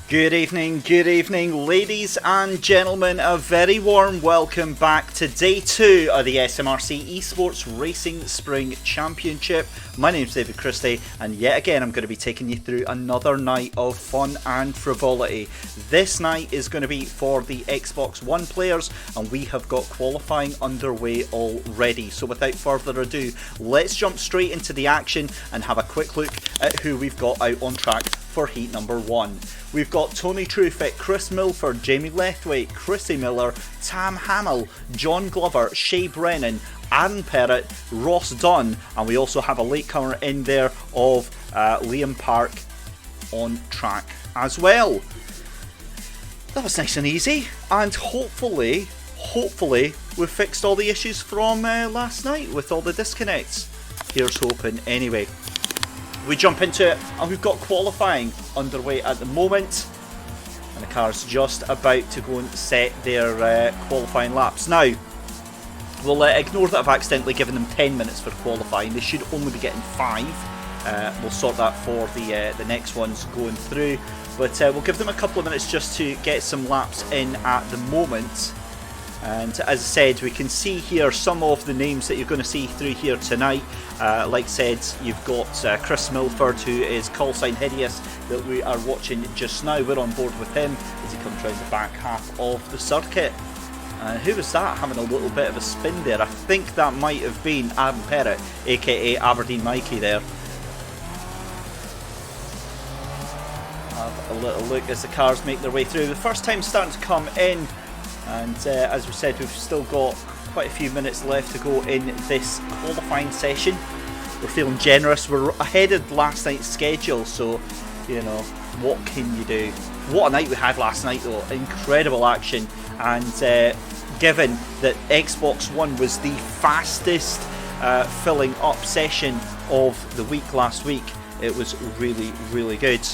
Good evening, ladies and gentlemen. A very warm welcome back to day 2 of the SMRC eSports Racing Spring Championship. My name's David Christie, and yet again I'm going to be taking you through another night of fun and frivolity. This night is going to be for the Xbox One players, and we have got qualifying underway already. So without further ado, let's jump straight into the action and have a quick look at who we've got out on track for heat number 1. We've got Tony Truefitt, Chris Milford, Jamie Lethwaite, Chrissy Miller, Tam Hamill, John Glover, Shay Brennan, Aaron Perrott, Ross Dunn, and we also have a latecomer in there of Liam Park on track as well. That was nice and easy, and hopefully we've fixed all the issues from last night with all the disconnects. Here's hoping anyway. We jump into it, and we've got qualifying underway at the moment, and the car's just about to go and set their qualifying laps. Now, we'll ignore that I've accidentally given them 10 minutes for qualifying. They should only be getting 5. We'll sort that for the next ones going through, but we'll give them a couple of minutes just to get some laps in at the moment. And as I said, we can see here some of the names that you're going to see through here tonight. Like I said, you've got Chris Milford, who is call sign Hideous, that we are watching just now. We're on board with him as he comes round the back half of the circuit. Who was that having a little bit of a spin there? I think that might have been Aaron Perrott, aka Aberdeen Mikey there. Have a little look as the cars make their way through. The first time starting to come in. And as we said, we've still got quite a few minutes left to go in this qualifying session. We're feeling generous. We're ahead of last night's schedule, so, you know, what can you do? What a night we had last night, though. Incredible action. And given that Xbox One was the fastest filling up session of the week last week, it was really, really good.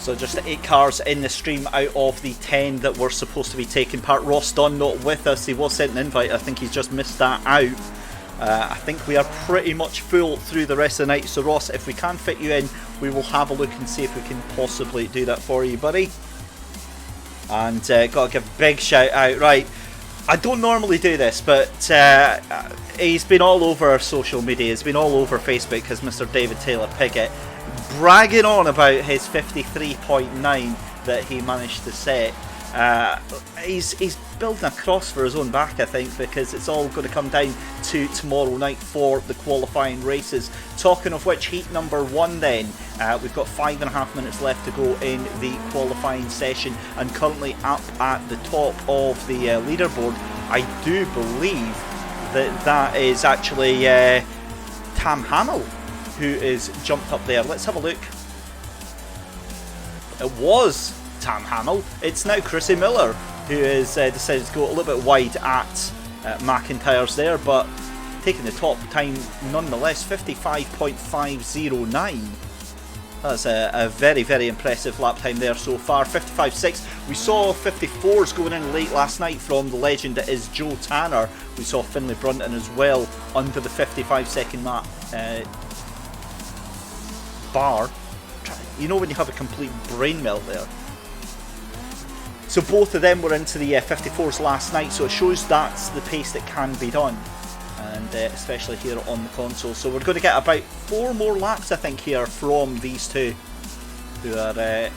So just 8 cars in the stream out of the 10 that were supposed to be taking part. Ross Dunn not with us. He was sent an invite. I think he's just missed that out. I think we are pretty much full through the rest of the night. So Ross, if we can fit you in, we will have a look and see if we can possibly do that for you, buddy. And got to give a big shout out. Right, I don't normally do this, but he's been all over social media. He's been all over Facebook as Mr. David Taylor Piggott, bragging on about his 53.9 that he managed to set. He's building a cross for his own back, I think, because it's all going to come down to tomorrow night for the qualifying races. Talking of which, heat number 1 then, we've got 5.5 minutes left to go in the qualifying session, and currently up at the top of the leaderboard, I do believe that is actually Tam Hamill, who is jumped up there. Let's have a look. It was Tam Hamill. It's now Chrissy Miller, who has decided to go a little bit wide at McIntyre's there, but taking the top time nonetheless, 55.509. That's a very, very impressive lap time there so far. 55.6. We saw 54s going in late last night from the legend that is Joe Tanner. We saw Finlay Brunton as well under the 55-second lap bar. You know when you have a complete brain melt there. So both of them were into the 54s last night, so it shows that's the pace that can be done, and especially here on the console. So we're going to get about 4 more laps, I think, here from these two, who are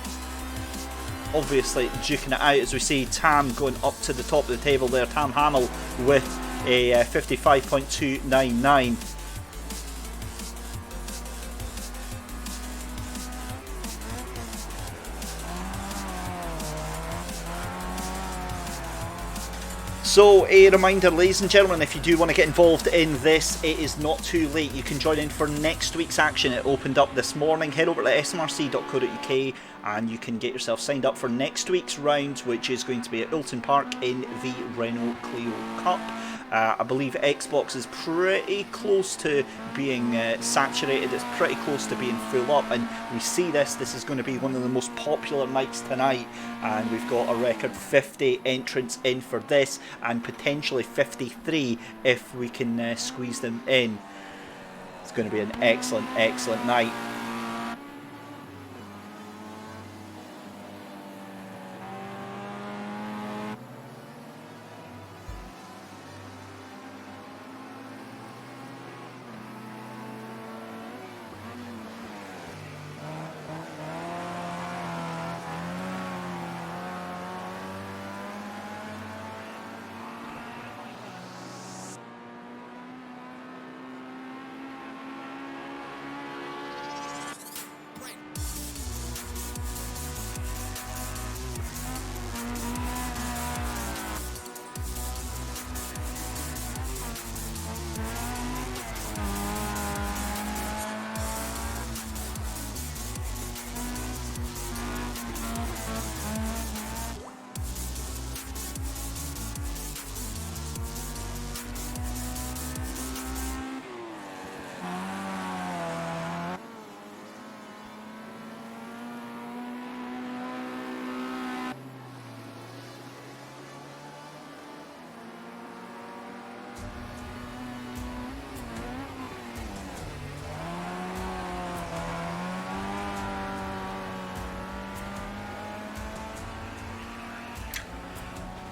obviously duking it out as we see Tam going up to the top of the table there. Tam Hamill with a 55.299. So a reminder, ladies and gentlemen, if you do want to get involved in this, it is not too late. You can join in for next week's action. It opened up this morning. Head over to smrc.co.uk and you can get yourself signed up for next week's round, which is going to be at Oulton Park in the Renault Clio Cup. I believe Xbox is pretty close to being saturated. It's pretty close to being full up, and we see this is going to be one of the most popular nights tonight, and we've got a record 50 entrants in for this, and potentially 53 if we can squeeze them in. It's going to be an excellent night.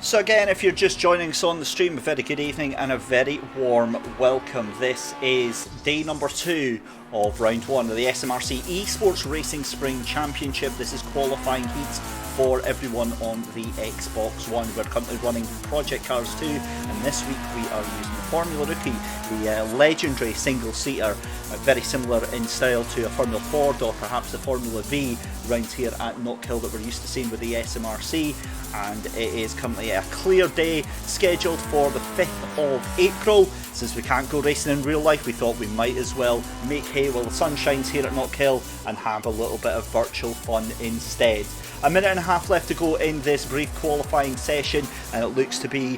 So again, if you're just joining us on the stream, a very good evening and a very warm welcome. This is day number 2 of round 1 of the SMRC eSports Racing Spring Championship. This is qualifying heats for everyone on the Xbox One. We're currently running Project Cars 2, and this week we are using the Formula Rookie, the legendary single-seater, very similar in style to a Formula Ford or perhaps the Formula V round here at Knockhill that we're used to seeing with the SMRC. And it is currently a clear day scheduled for the 5th of April. Since we can't go racing in real life, we thought we might as well make hay while the sun shines here at Knockhill and have a little bit of virtual fun instead. A minute and a half left to go in this brief qualifying session, and it looks to be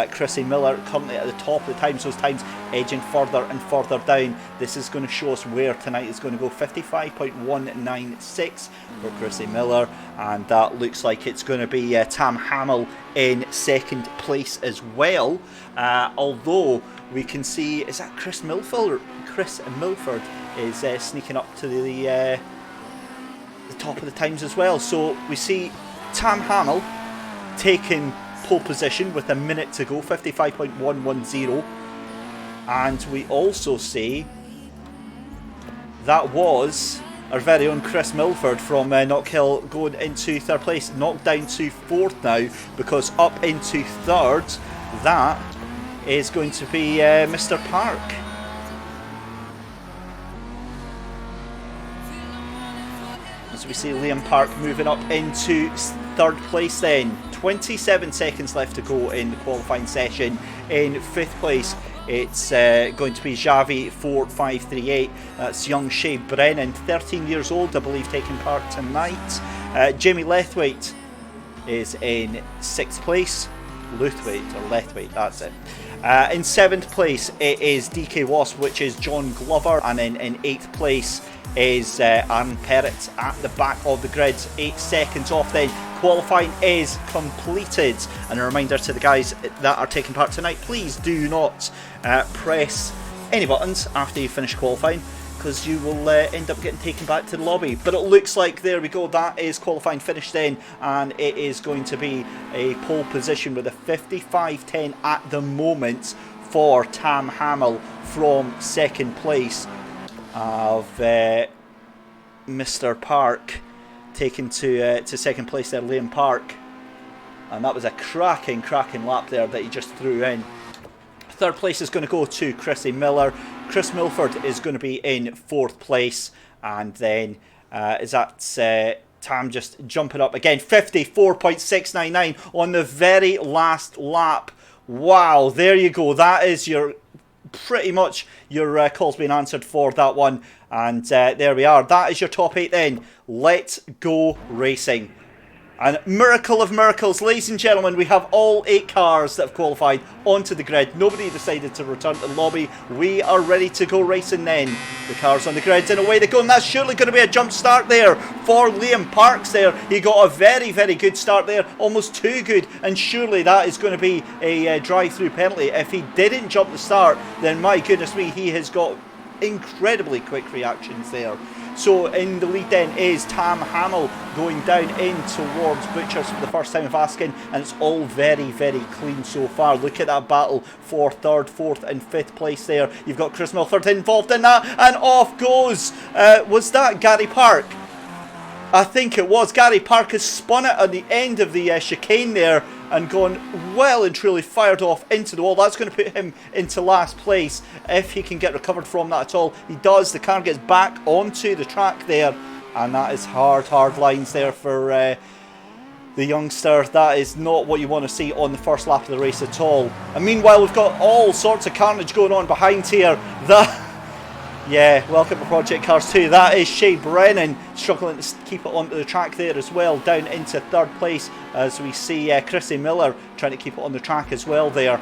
Chrissy Miller currently at the top of the times, those times edging further and further down. This is going to show us where tonight is going to go. 55.196 for Chrissy Miller, and that looks like it's going to be Tam Hamill in second place as well, although we can see, is that Chris Milford? Chris Milford is sneaking up to the top of the times as well. So we see Tam Hamill taking pole position with a minute to go, 55.110, and we also see that was our very own Chris Milford from Knockhill going into third place, knocked down to fourth now, because up into third, that is going to be Mr. Park. As we see Liam Park moving up into third place then. 27 seconds left to go in the qualifying session. In fifth place, it's going to be Javi 4538. That's young Shay Brennan, 13 years old, I believe, taking part tonight. Jamie Lethwaite is in sixth place. Lethwaite, that's it. In seventh place, it is DK Wasp, which is John Glover, and then in eighth place is Aaron Perrott at the back of the grid. 8 seconds off then. Qualifying is completed, and a reminder to the guys that are taking part tonight, please do not press any buttons after you finish qualifying, because you will end up getting taken back to the lobby. But it looks like, there we go, that is qualifying finished then, and it is going to be a pole position with a 55.10 at the moment for Tam Hamill from second place of Mr. Park taken to second place there, Liam Park. And that was a cracking lap there that he just threw in. Third place is going to go to Chrissy Miller. Chris Milford is going to be in fourth place. And then is that Tam just jumping up again. 54.699 on the very last lap. Wow, there you go. That is your pretty much your calls being answered for that one. And there we are. That is your top 8 then. Let's go racing. And miracle of miracles, ladies and gentlemen, we have all 8 cars that have qualified onto the grid. Nobody decided to return to the lobby. We are ready to go racing then. The cars on the grid and away they go. And that's surely going to be a jump start there for Liam Parks there. He got a very good start there. Almost too good. And surely that is going to be a drive-through penalty. If he didn't jump the start, then my goodness me, he has got incredibly quick reactions there. So in the lead then is Tam Hamill going down in towards Butchers for the first time of asking, and it's all very clean so far. Look at that battle for third, fourth and fifth place there. You've got Chris Milford involved in that, and off goes, was that Gary Park? I think it was. Gary Park has spun it at the end of the chicane there and gone well and truly fired off into the wall. That's going to put him into last place if he can get recovered from that at all. He does. The car gets back onto the track there, and that is hard lines there for the youngster. That is not what you want to see on the first lap of the race at all. And meanwhile, we've got all sorts of carnage going on behind here. Yeah, welcome to Project Cars 2. That is Shay Brennan struggling to keep it onto the track there as well, down into third place as we see Chrissy Miller trying to keep it on the track as well there.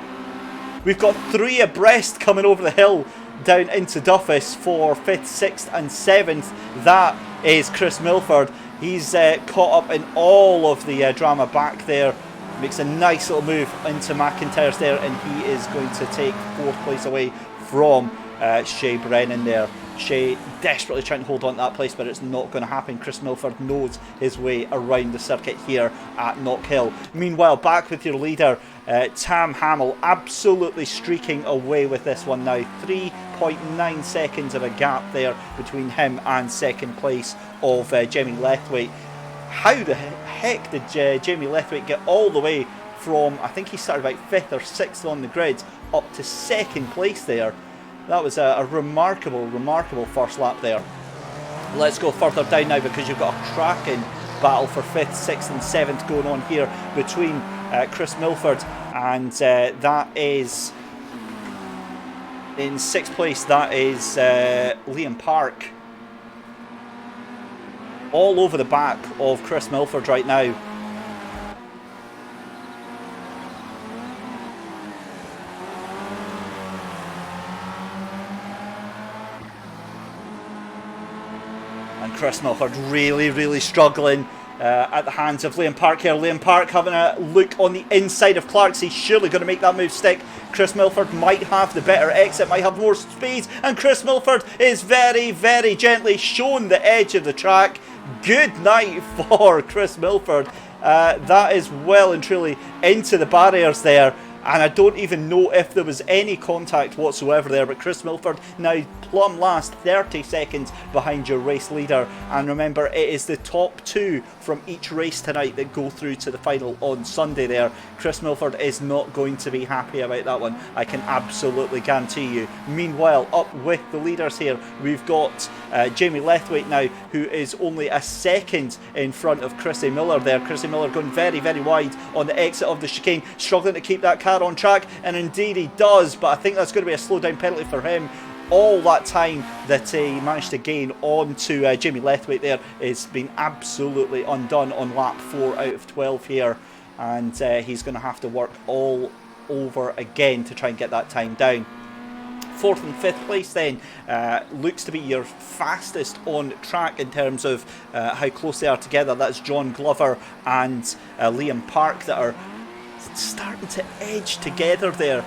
We've got 3 abreast coming over the hill down into Duffus for 5th, 6th and 7th. That is Chris Milford. He's caught up in all of the drama back there. Makes a nice little move into McIntyre's there, and he is going to take 4th place away from Shay Brennan there. Shay desperately trying to hold on to that place, but it's not going to happen. Chris Milford knows his way around the circuit here at Knockhill. Meanwhile, back with your leader, Tam Hamill, absolutely streaking away with this one now. 3.9 seconds of a gap there between him and second place of Jamie Lethwaite. How the heck did Jamie Lethwaite get all the way from, I think he started about 5th or 6th on the grid, up to second place there? That was a remarkable first lap there. Let's go further down now, because you've got a cracking battle for 5th, 6th and 7th going on here between Chris Milford and that is in 6th place, that is Liam Park. All over the back of Chris Milford right now. Chris Milford really struggling at the hands of Liam Park here. Liam Park having a look on the inside of Clark's. He's surely going to make that move stick. Chris Milford might have the better exit, might have more speed, and Chris Milford is very gently shown the edge of the track. Good night for Chris Milford. That is well and truly into the barriers there. And I don't even know if there was any contact whatsoever there. But Chris Milford now plumb last, 30 seconds behind your race leader. And remember, it is the top 2 from each race tonight that go through to the final on Sunday there. Chris Milford is not going to be happy about that one, I can absolutely guarantee you. Meanwhile, up with the leaders here, we've got Jamie Lethwaite now, who is only a second in front of Chrissy Miller there. Chrissy Miller going very wide on the exit of the chicane, struggling to keep that car on track, and indeed he does, but I think that's going to be a slow down penalty for him. All that time that he managed to gain onto Jamie Lethwaite there is being absolutely undone on lap 4 out of 12 here, and he's going to have to work all over again to try and get that time down. 4th and 5th place then looks to be your fastest on track in terms of how close they are together. That's John Glover and Liam Park that are starting to edge together there.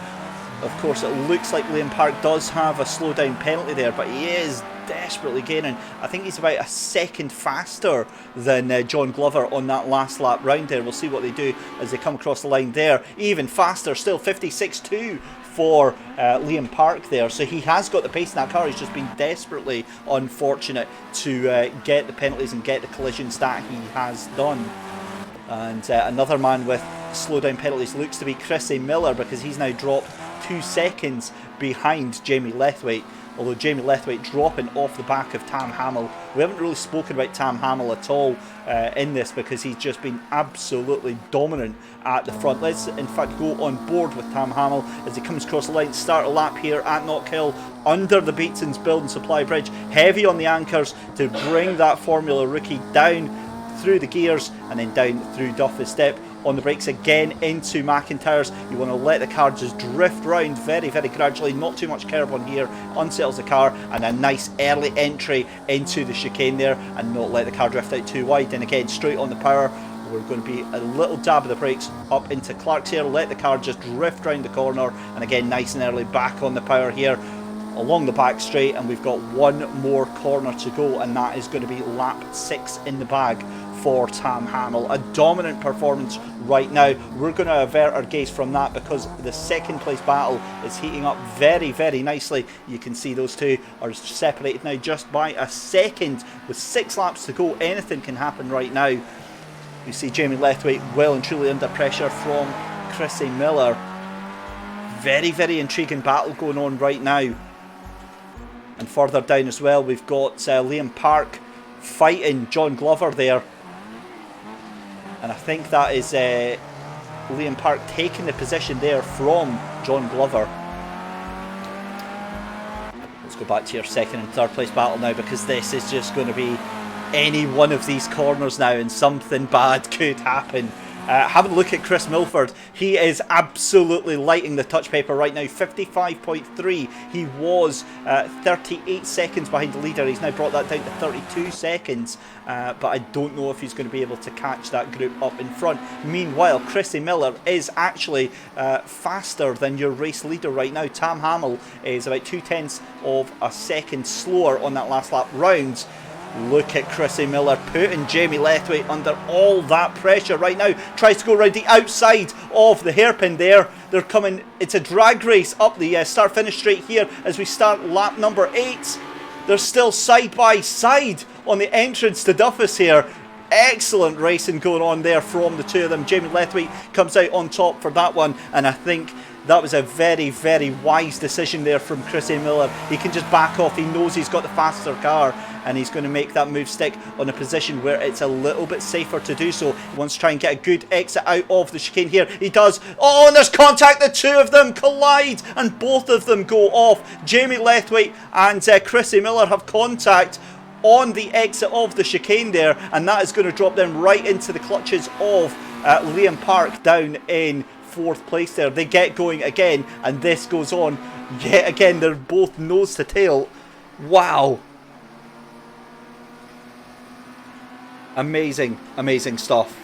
Of course, it looks like Liam Park does have a slow down penalty there, but he is desperately gaining. I think he's about a second faster than John Glover on that last lap round there. We'll see what they do as they come across the line there. Even faster still, 56.2 for Liam Park there. So he has got the pace in that car. He's just been desperately unfortunate to get the penalties and get the collisions that he has done. And another man with slowdown penalties looks to be Chrissy Miller, because he's now dropped 2 seconds behind Jamie Lethwaite. Although Jamie Lethwaite dropping off the back of Tam Hamill. We haven't really spoken about Tam Hamill at all in this, because he's just been absolutely dominant at the front. Let's in fact go on board with Tam Hamill as he comes across the line. Start a lap here at Knockhill under the Beatson's Build and Supply Bridge. Heavy on the anchors to bring that Formula rookie down through the gears and then down through Duffus Step. On the brakes again into McIntyre's. You want to let the car just drift round very, very gradually, not too much curb on here, unsettles the car, and a nice early entry into the chicane there, and not let the car drift out too wide. And again, straight on the power, we're going to be a little dab of the brakes up into Clark's here, let the car just drift round the corner, and again, nice and early back on the power here, along the back straight, and we've got one more corner to go, and that is going to be lap 6 in the bag for Tam Hamill. A dominant performance right now. We're going to avert our gaze from that, because the second place battle is heating up very, very nicely. You can see those two are separated now just by a second with 6 laps to go. Anything can happen right now. You see Jamie Lethwaite well and truly under pressure from Chrissy Miller. Very, very intriguing battle going on right now. And further down as well, we've got Liam Park fighting John Glover there. And I think that is Liam Park taking the position there from John Glover. Let's go back to your second and third place battle now, because this is just going to be any one of these corners now and something bad could happen. Having a look at Chris Milford, he is absolutely lighting the touch paper right now. 55.3. He was 38 seconds behind the leader. He's now brought that down to 32 seconds. But I don't know if he's going to be able to catch that group up in front. Meanwhile, Chrissy Miller is actually faster than your race leader right now. Tam Hamill is about 0.2 of a second slower on that last lap round. Look at Chrissy Miller putting Jamie Lethwaite under all that pressure right now. Tries to go around the outside of the hairpin there. They're coming, it's a drag race up the start-finish straight here as we start lap number 8. They're still side by side on the entrance to Duffus here. Excellent racing going on there from the two of them. Jamie Lethwaite comes out on top for that one, and I think that was a very, very wise decision there from Chrissy Miller. He can just back off. He knows he's got the faster car, and he's going to make that move stick on a position where it's a little bit safer to do so. He wants to try and get a good exit out of the chicane here. He does. Oh, and there's contact. The two of them collide, and both of them go off. Jamie Lethwaite and Chrissy Miller have contact on the exit of the chicane there, and that is going to drop them right into the clutches of Liam Park down in 4th place there. They get going again, and this goes on yet again. They're both nose to tail. Wow. Amazing, amazing stuff.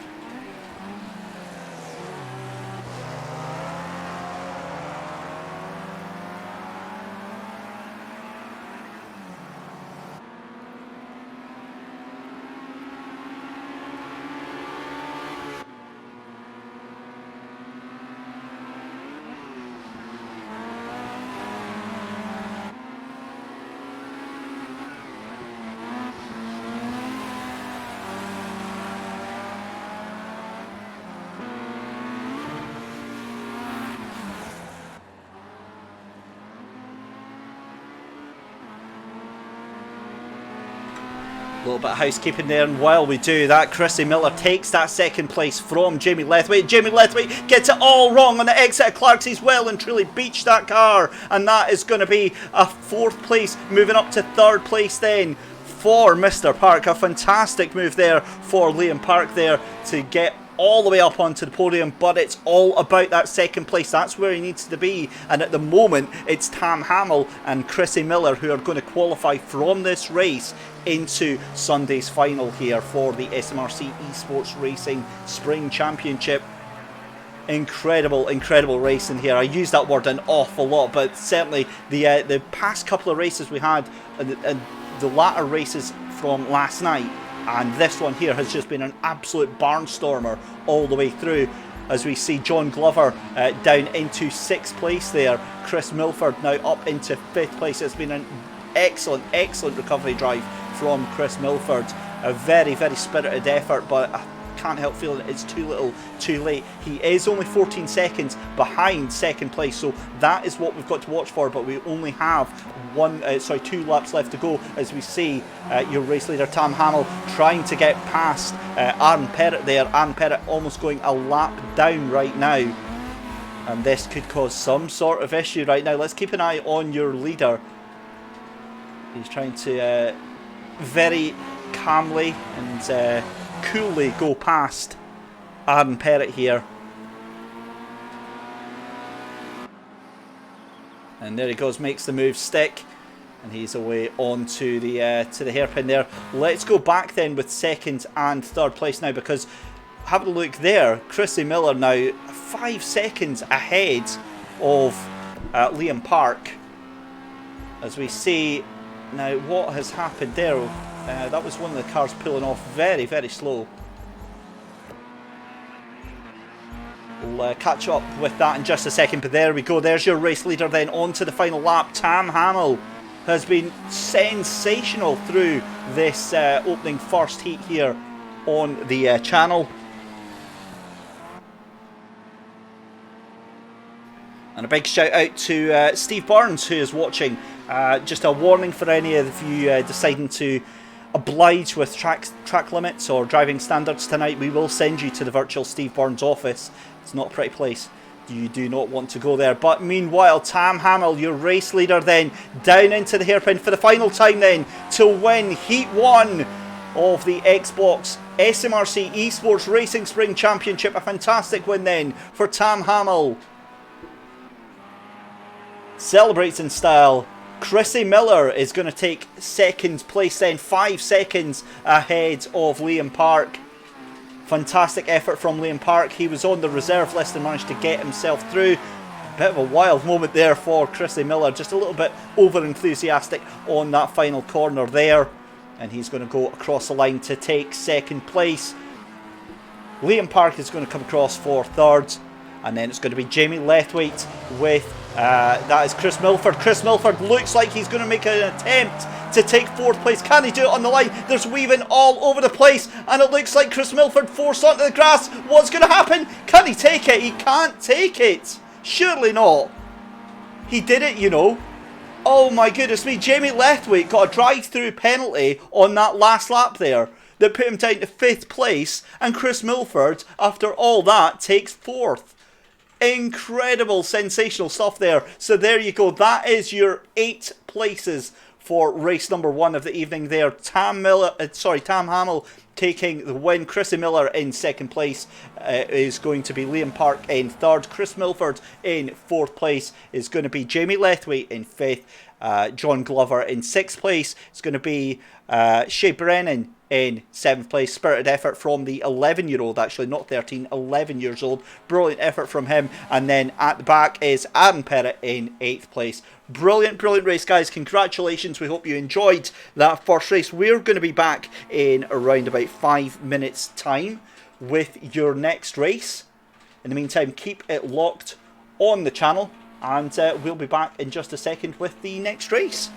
A little bit of housekeeping there, and while we do that, Chrissy Miller takes that second place from Jamie Lethwaite. Jamie Lethwaite gets it all wrong on the exit of Clark's. He's well and truly beached that car, and that is going to be a 4th place, moving up to 3rd place then for Mr. Park. A fantastic move there for Liam Park there to get all the way up onto the podium, but it's all about that 2nd place. That's where he needs to be, and at the moment it's Tam Hamill and Chrissy Miller who are going to qualify from this race into Sunday's final here for the SMRC eSports Racing Spring Championship. Incredible, incredible racing here. I use that word an awful lot, but certainly the past couple of races we had, and the latter races from last night, and this one here has just been an absolute barnstormer all the way through. as we see John Glover down into 6th place there. Chris Milford now up into 5th place. It's been an excellent recovery drive from Chris Milford. A very spirited effort, but I can't help feeling it's too little too late. He is only 14 seconds behind 2nd place, so that is what we've got to watch for, but we only have 2 laps left to go, as we see your race leader Tam Hamill trying to get past Aaron Perrott there. Aaron Perrott almost going a lap down right now, and this could cause some sort of issue right now. Let's keep an eye on your leader. He's trying to very calmly and coolly go past Aaron Perrott here. And there he goes, makes the move stick, and he's away on to the hairpin there. Let's go back then with 2nd and 3rd place now, because have a look there, Chrissy Miller now 5 seconds ahead of Liam Park. As we see now what has happened there. That was one of the cars pulling off very slow. We'll catch up with that in just a second, but there we go. There's your race leader then on to the final lap. Tam Hamill has been sensational through this opening first heat here on the channel. And a big shout out to Steve Barnes, who is watching. Just a warning for any of you deciding to oblige with track limits or driving standards tonight. We will send you to the virtual Steve Barnes office. It's not a pretty place. You do not want to go there. But meanwhile, Tam Hamill, your race leader then, down into the hairpin for the final time then to win Heat 1 of the Xbox SMRC eSports Racing Spring Championship. A fantastic win then for Tam Hamill. Celebrates in style. Chrissy Miller is going to take 2nd place then, 5 seconds ahead of Liam Park. Fantastic effort from Liam Park. He was on the reserve list and managed to get himself through. Bit of a wild moment there for Chrissy Miller, just a little bit over enthusiastic on that final corner there, and he's going to go across the line to take 2nd place. Liam Park is going to come across for 3rd, and then it's going to be Jamie Lethwaite with that is Chris Milford. Chris Milford looks like he's going to make an attempt to take 4th place. Can he do it on the line? There's weaving all over the place, and it looks like Chris Milford forced onto the grass. What's going to happen? Can he take it? He can't take it. Surely not. He did it, you know. Oh my goodness me. Jamie Lethwaite got a drive-through penalty on that last lap there that put him down to 5th place, and Chris Milford, after all that, takes 4th. Incredible, sensational stuff there. So there you go. That is your 8 places for race number 1 of the evening there. Tam Hamill taking the win. Chrissy Miller in 2nd place is going to be Liam Park in 3rd. Chris Milford in 4th place is going to be Jamie Lethwaite in 5th. John Glover in 6th place. It's going to be Shea Brennan in 7th place. Spirited effort from the 11-year-old, actually, not 13, 11 years old. Brilliant effort from him. And then at the back is Aaron Perrott in 8th place. Brilliant race, guys. Congratulations. We hope you enjoyed that first race. We're going to be back in around about 5 minutes' time with your next race. In the meantime, keep it locked on the channel, and we'll be back in just a second with the next race.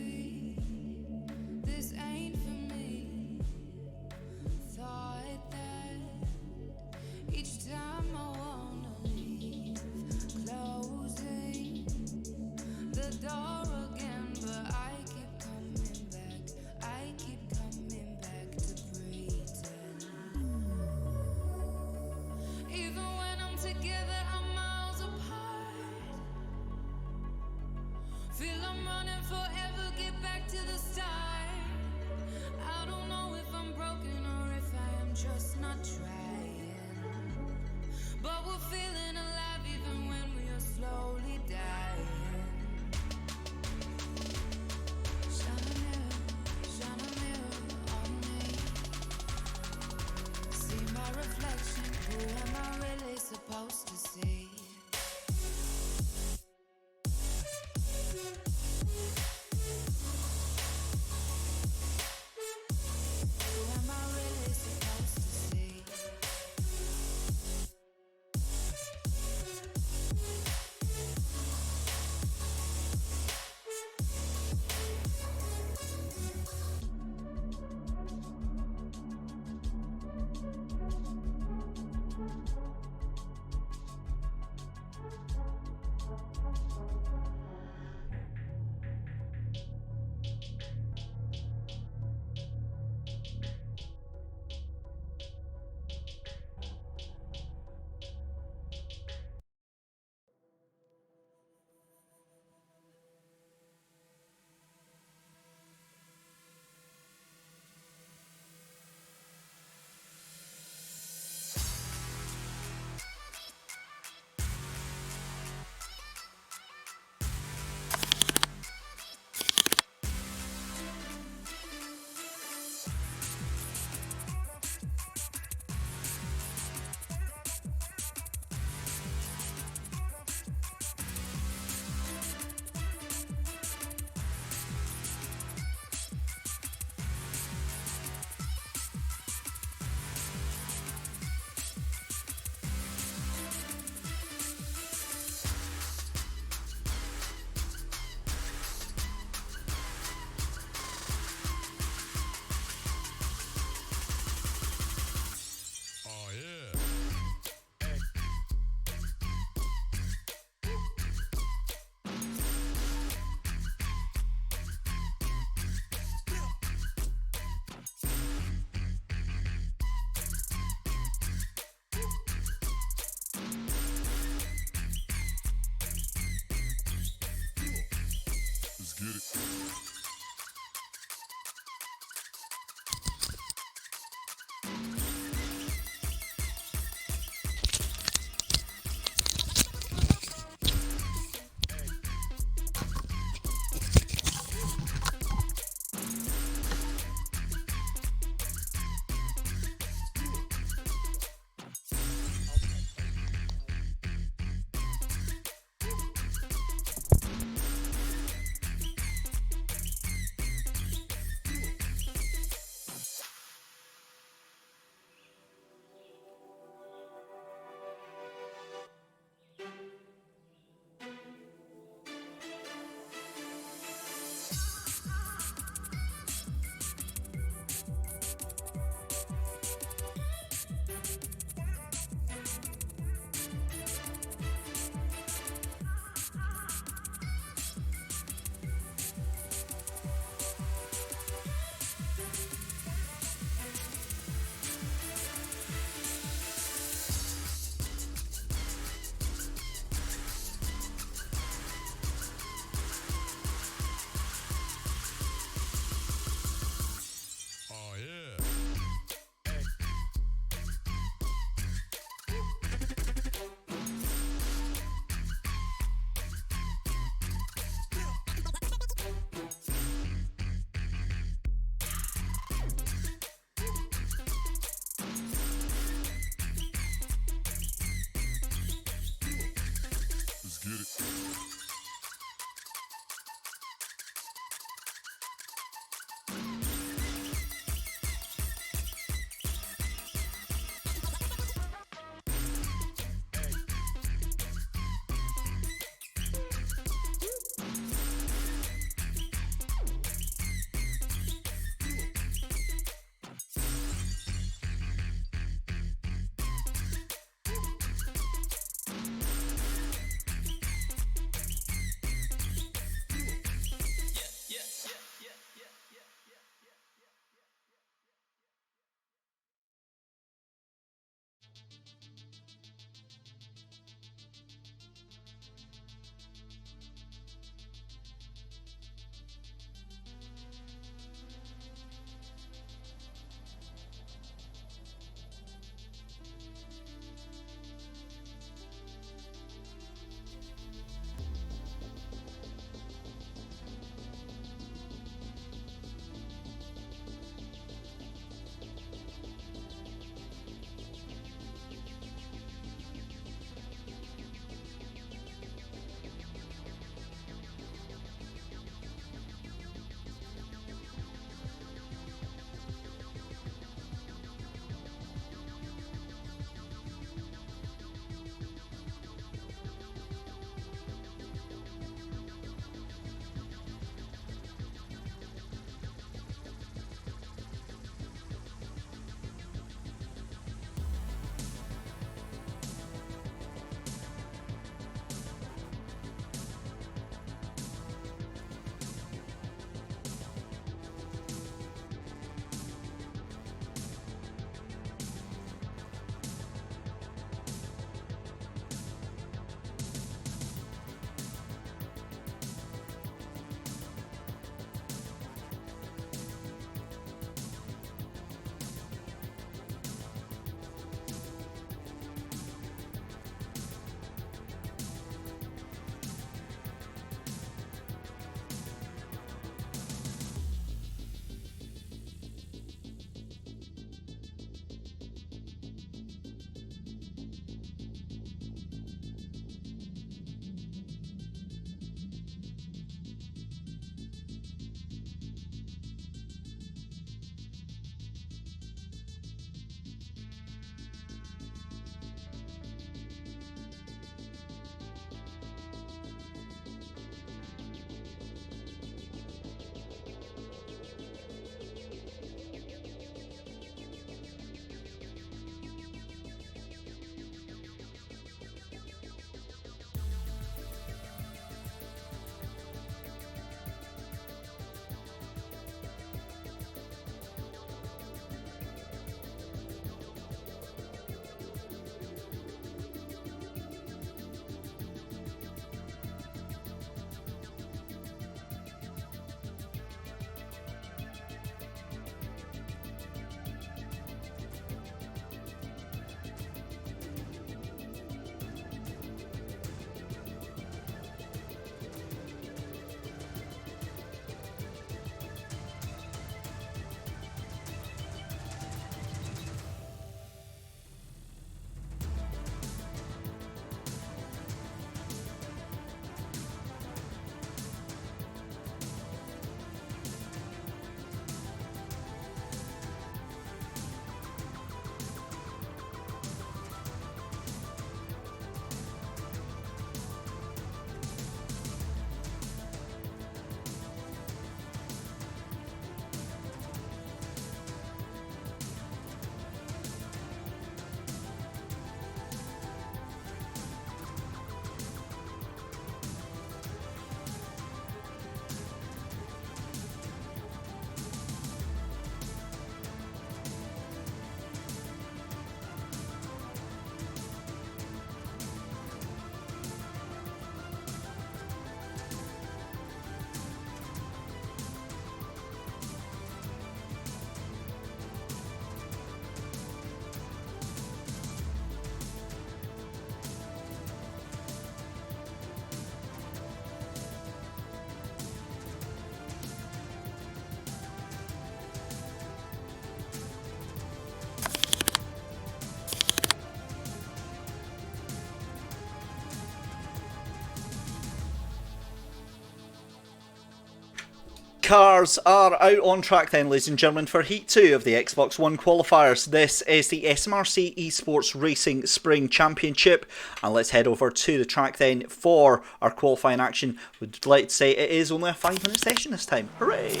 cars are out on track then, ladies and gentlemen, for Heat 2 of the Xbox One qualifiers. This is the SMRC eSports Racing Spring Championship, and let's head over to the track then for our qualifying action. Would like to say it is only a 5-minute session this time. Hooray!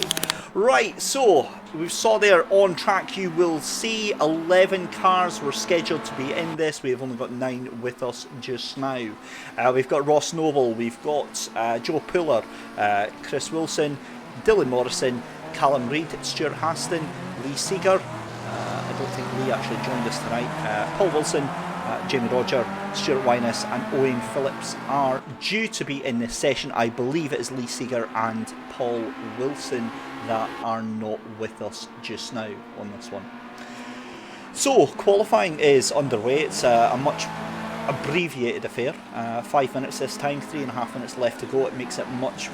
Right, so we saw there on track, you will see 11 cars were scheduled to be in this. We have only got 9 with us just now. We've got Ross Noble, we've got Joe Puller, Chris Wilson, Dylan Morrison, Callum Reid, Stuart Haston, Lee Seeger. I don't think Lee actually joined us tonight. Paul Wilson, Jamie Roger, Stuart Wyness and Owen Phillips are due to be in this session. I believe it is Lee Seeger and Paul Wilson that are not with us just now on this one. So qualifying is underway. It's a much abbreviated affair, 5 minutes this time, 3.5 minutes left to go. It makes it much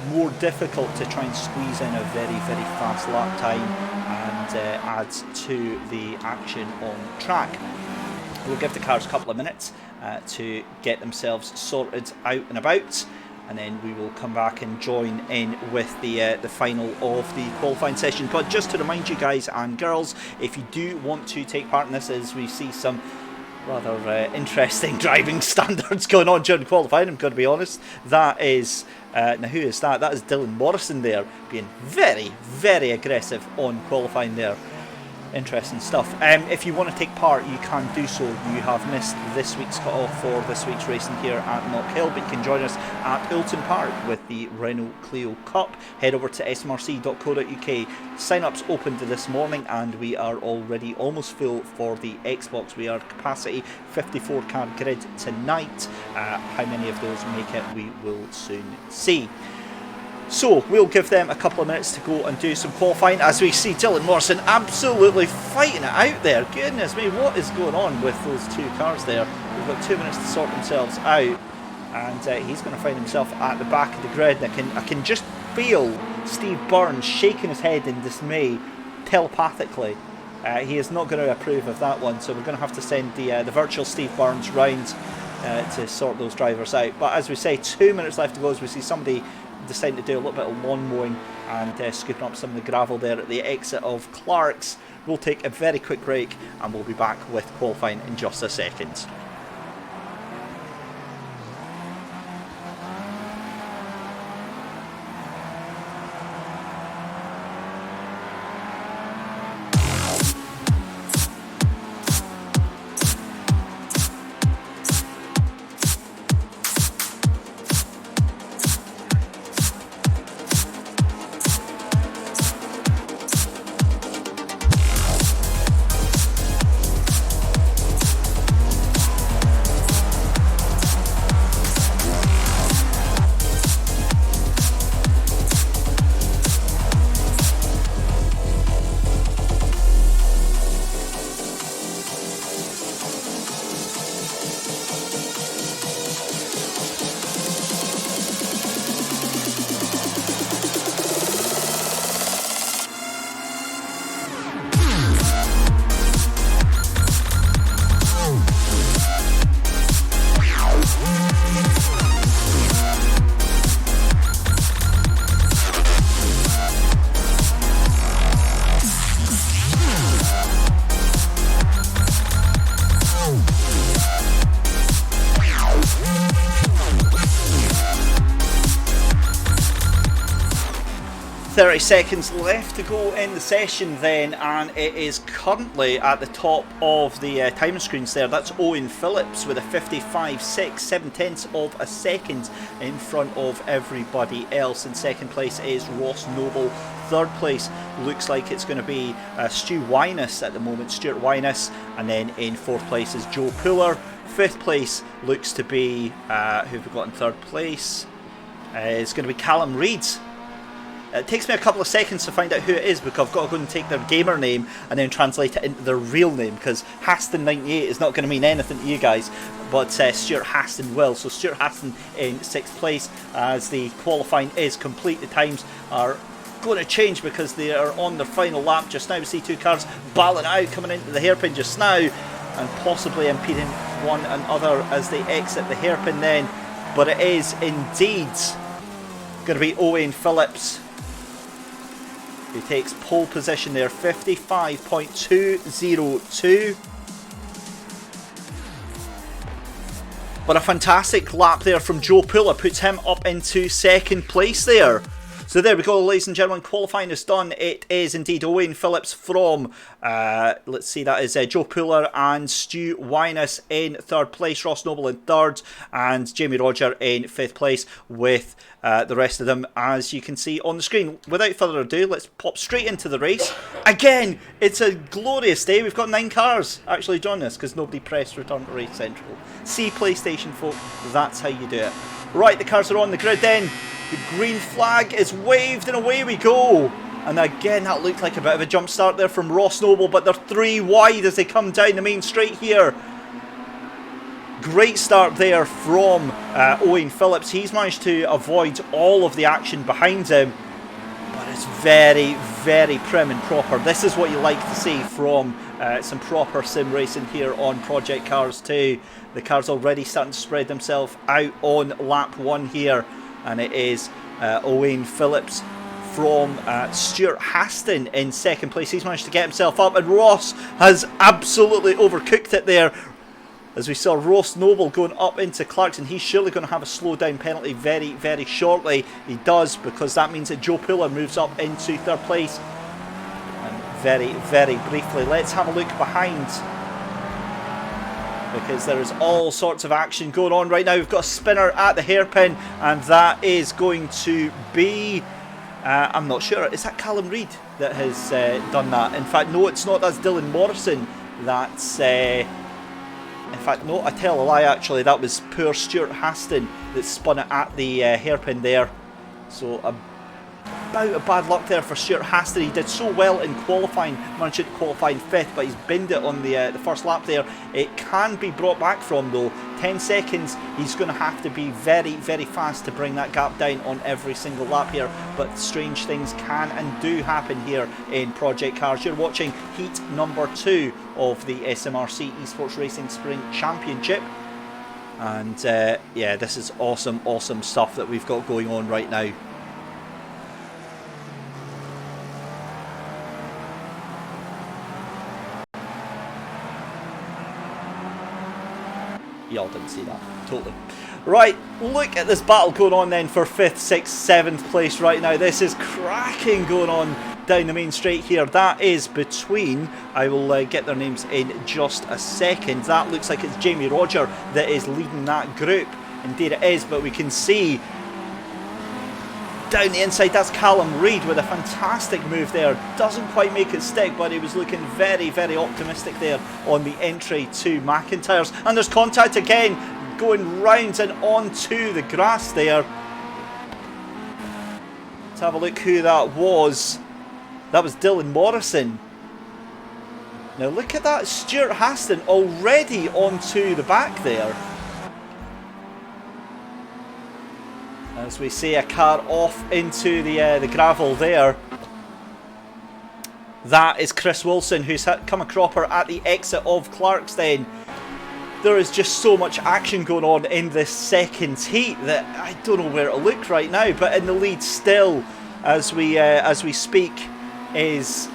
more difficult to try and squeeze in a very fast lap time and adds to the action on track. We'll give the cars a couple of minutes to get themselves sorted out and about, and then we will come back and join in with the final of the qualifying session. But just to remind you guys and girls, if you do want to take part in this, as we see some rather interesting driving standards going on during qualifying, I'm going to be honest. That is, now who is that? That is Dylan Morrison there, being very aggressive on qualifying there. Interesting stuff. If you want to take part, you can do so. You have missed this week's cut-off for this week's racing here at Knock Hill, but you can join us at Ilton Park with the Renault Clio Cup. Head over to smrc.co.uk. Sign-ups opened this morning and we are already almost full for the Xbox. We are capacity 54 car grid tonight. How many of those make it, we will soon see. So we'll give them a couple of minutes to go and do some qualifying, as we see Dylan Morrison absolutely fighting it out there. Goodness me, what is going on with those two cars there? We've got 2 minutes to sort themselves out, and he's going to find himself at the back of the grid. I can just feel Steve Burns shaking his head in dismay telepathically. He is not going to approve of that one, so we're going to have to send the virtual Steve Burns round to sort those drivers out. But as we say, 2 minutes left to go, as we see somebody deciding to do a little bit of lawn mowing and scooping up some of the gravel there at the exit of Clark's. We'll take a very quick break and we'll be back with qualifying in just a second. 30 seconds left to go in the session then, and it is currently at the top of the timing screens there. That's Owen Phillips with a 55.6 of a second in front of everybody else. In second place is Ross Noble. Third place looks like it's going to be Stu Wyness at the moment, Stuart Wyness, and then in fourth place is Joe Puller. Fifth place looks to be, who have we got in third place? It's going to be Callum Reid. It takes me a couple of seconds to find out who it is, because I've got to go and take their gamer name and then translate it into their real name, because Haston98 is not going to mean anything to you guys, but Stuart Haston will. So Stuart Haston in 6th place. As the qualifying is complete, the times are going to change because they are on their final lap just now. We see two cars battling out, coming into the hairpin just now, and possibly impeding one another as they exit the hairpin then. But it is indeed going to be Owen Phillips who takes pole position there, 55.202. But a fantastic lap there from Joe Puller puts him up into second place there. So there we go, ladies and gentlemen, qualifying is done. It is indeed Owain Phillips from, let's see, that is Joe Puller and Stu Wyness in third place, Ross Noble in third, and Jamie Roger in fifth place, with the rest of them as you can see on the screen. Without further ado, let's pop straight into the race. Again, it's a glorious day. We've got 9 cars actually joining us because nobody pressed return to race central. See PlayStation folk, that's how you do it. Right, the cars are on the grid then. The green flag is waved and away we go. And again, that looked like a bit of a jump start there from Ross Noble, but they're 3 wide as they come down the main straight here. Great start there from Owain Phillips. He's managed to avoid all of the action behind him, but it's very, very prim and proper. This is what you like to see from some proper sim racing here on Project Cars 2. The cars already starting to spread themselves out on lap 1 here. And it is Owain Phillips from Stuart Haston in second place. He's managed to get himself up, and Ross has absolutely overcooked it there. As we saw Ross Noble going up into Clarkson, he's surely going to have a slow down penalty very, very shortly. He does, because that means that Joe Puller moves up into third place. And very, very briefly, let's have a look behind, because there is all sorts of action going on right now. We've got a spinner at the hairpin, and that is going to be, I'm not sure, is that Callum Reid that has done that? In fact, no, it's not. That's Dylan Morrison. That's, in fact, no, I tell a lie actually. That was poor Stuart Haston that spun it at the hairpin there. So about a bad luck there for Stuart Haston. He did so well in qualifying, managed to qualify in 5th, but he's binned it on the first lap there. It can be brought back from though. 10 seconds, he's going to have to be very, very fast to bring that gap down on every single lap here. But strange things can and do happen here in Project Cars. You're watching heat number 2 of the SMRC eSports Racing Spring Championship. And yeah, this is awesome, awesome stuff that we've got going on right now. Y'all didn't see that, totally. Right, look at this battle going on then for 5th, 6th, 7th place right now. This is cracking going on down the main straight here. That is between, I will get their names in just a second. That looks like it's Jamie Roger that is leading that group. Indeed it is, but we can see down the inside, that's Callum Reid with a fantastic move there. Doesn't quite make it stick, but he was looking very, very optimistic there on the entry to McIntyre's. And there's contact again, going round and onto the grass there. Let's have a look who that was. That was Dylan Morrison. Now look at that, Stuart Haston already onto the back there. As we see a car off into the gravel there. That is Chris Wilson, who's come a cropper at the exit of Clarkston. There is just so much action going on in this second heat that I don't know where to look right now. But in the lead still, as we speak, is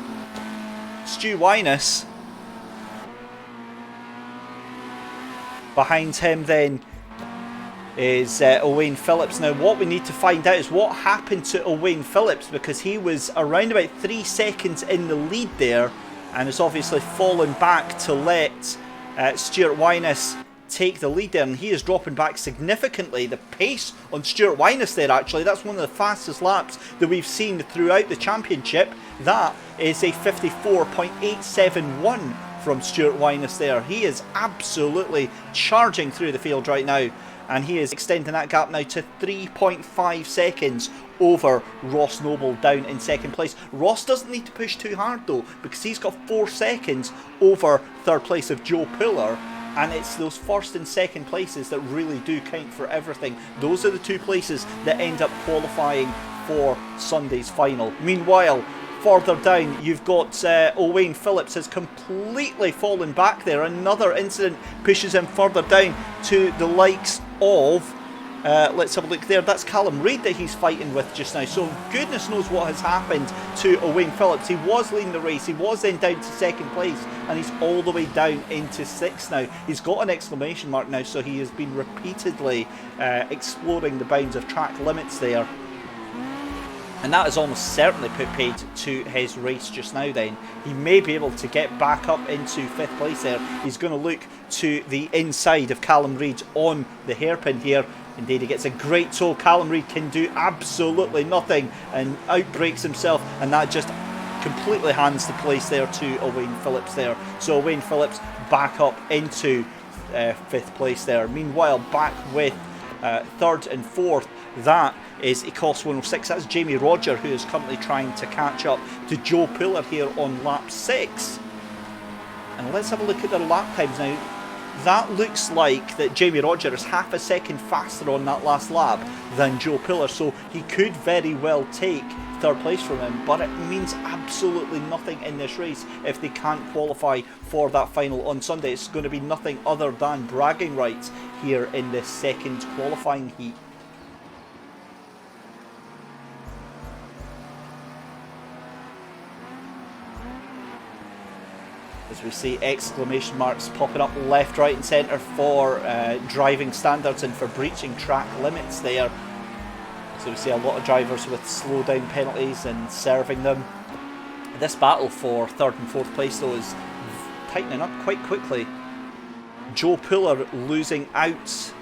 Stu Wyness. Behind him then is Owain Phillips. Now what we need to find out is what happened to Owain Phillips, because he was around about 3 seconds in the lead there and has obviously fallen back to let Stuart Wyness take the lead there, and he is dropping back significantly. The pace on Stuart Wyness there, actually, that's one of the fastest laps that we've seen throughout the championship. That is a 54.871 from Stuart Wyness there. He is absolutely charging through the field right now, and he is extending that gap now to 3.5 seconds over Ross Noble down in second place. Ross doesn't need to push too hard though, because he's got 4 seconds over third place of Joe Puller, and it's those first and second places that really do count for everything. Those are the 2 places that end up qualifying for Sunday's final. Meanwhile, further down, you've got Owain Phillips has completely fallen back there. Another incident pushes him further down to the likes of Let's have a look there. That's Callum Reid that he's fighting with just now. So goodness knows what has happened to Owain Phillips. He was leading the race. He was then down to second place, and he's all the way down into 6th now. He's got an exclamation mark now, so he has been repeatedly exploring the bounds of track limits there. And that has almost certainly put paid to his race just now then. He may be able to get back up into 5th place there. He's going to look to the inside of Callum Reid on the hairpin here. Indeed, he gets a great toe. Callum Reid can do absolutely nothing and outbreaks himself, and that just completely hands the place there to Owain Phillips there. So Owain Phillips back up into 5th place there. Meanwhile, back with 3rd and 4th, that is Ecos 106. That's Jamie Roger, who is currently trying to catch up to Joe Puller here on lap 6. And let's have a look at their lap times now. That looks like that Jamie Roger is half a second faster on that last lap than Joe Puller, so he could very well take 3rd place from him, but it means absolutely nothing in this race if they can't qualify for that final on Sunday. It's going to be nothing other than bragging rights here in this 2nd qualifying heat. As we see exclamation marks popping up left, right and centre for driving standards and for breaching track limits there. So we see a lot of drivers with slow down penalties and serving them. This battle for 3rd and 4th place though is tightening up quite quickly. Joe Puller losing out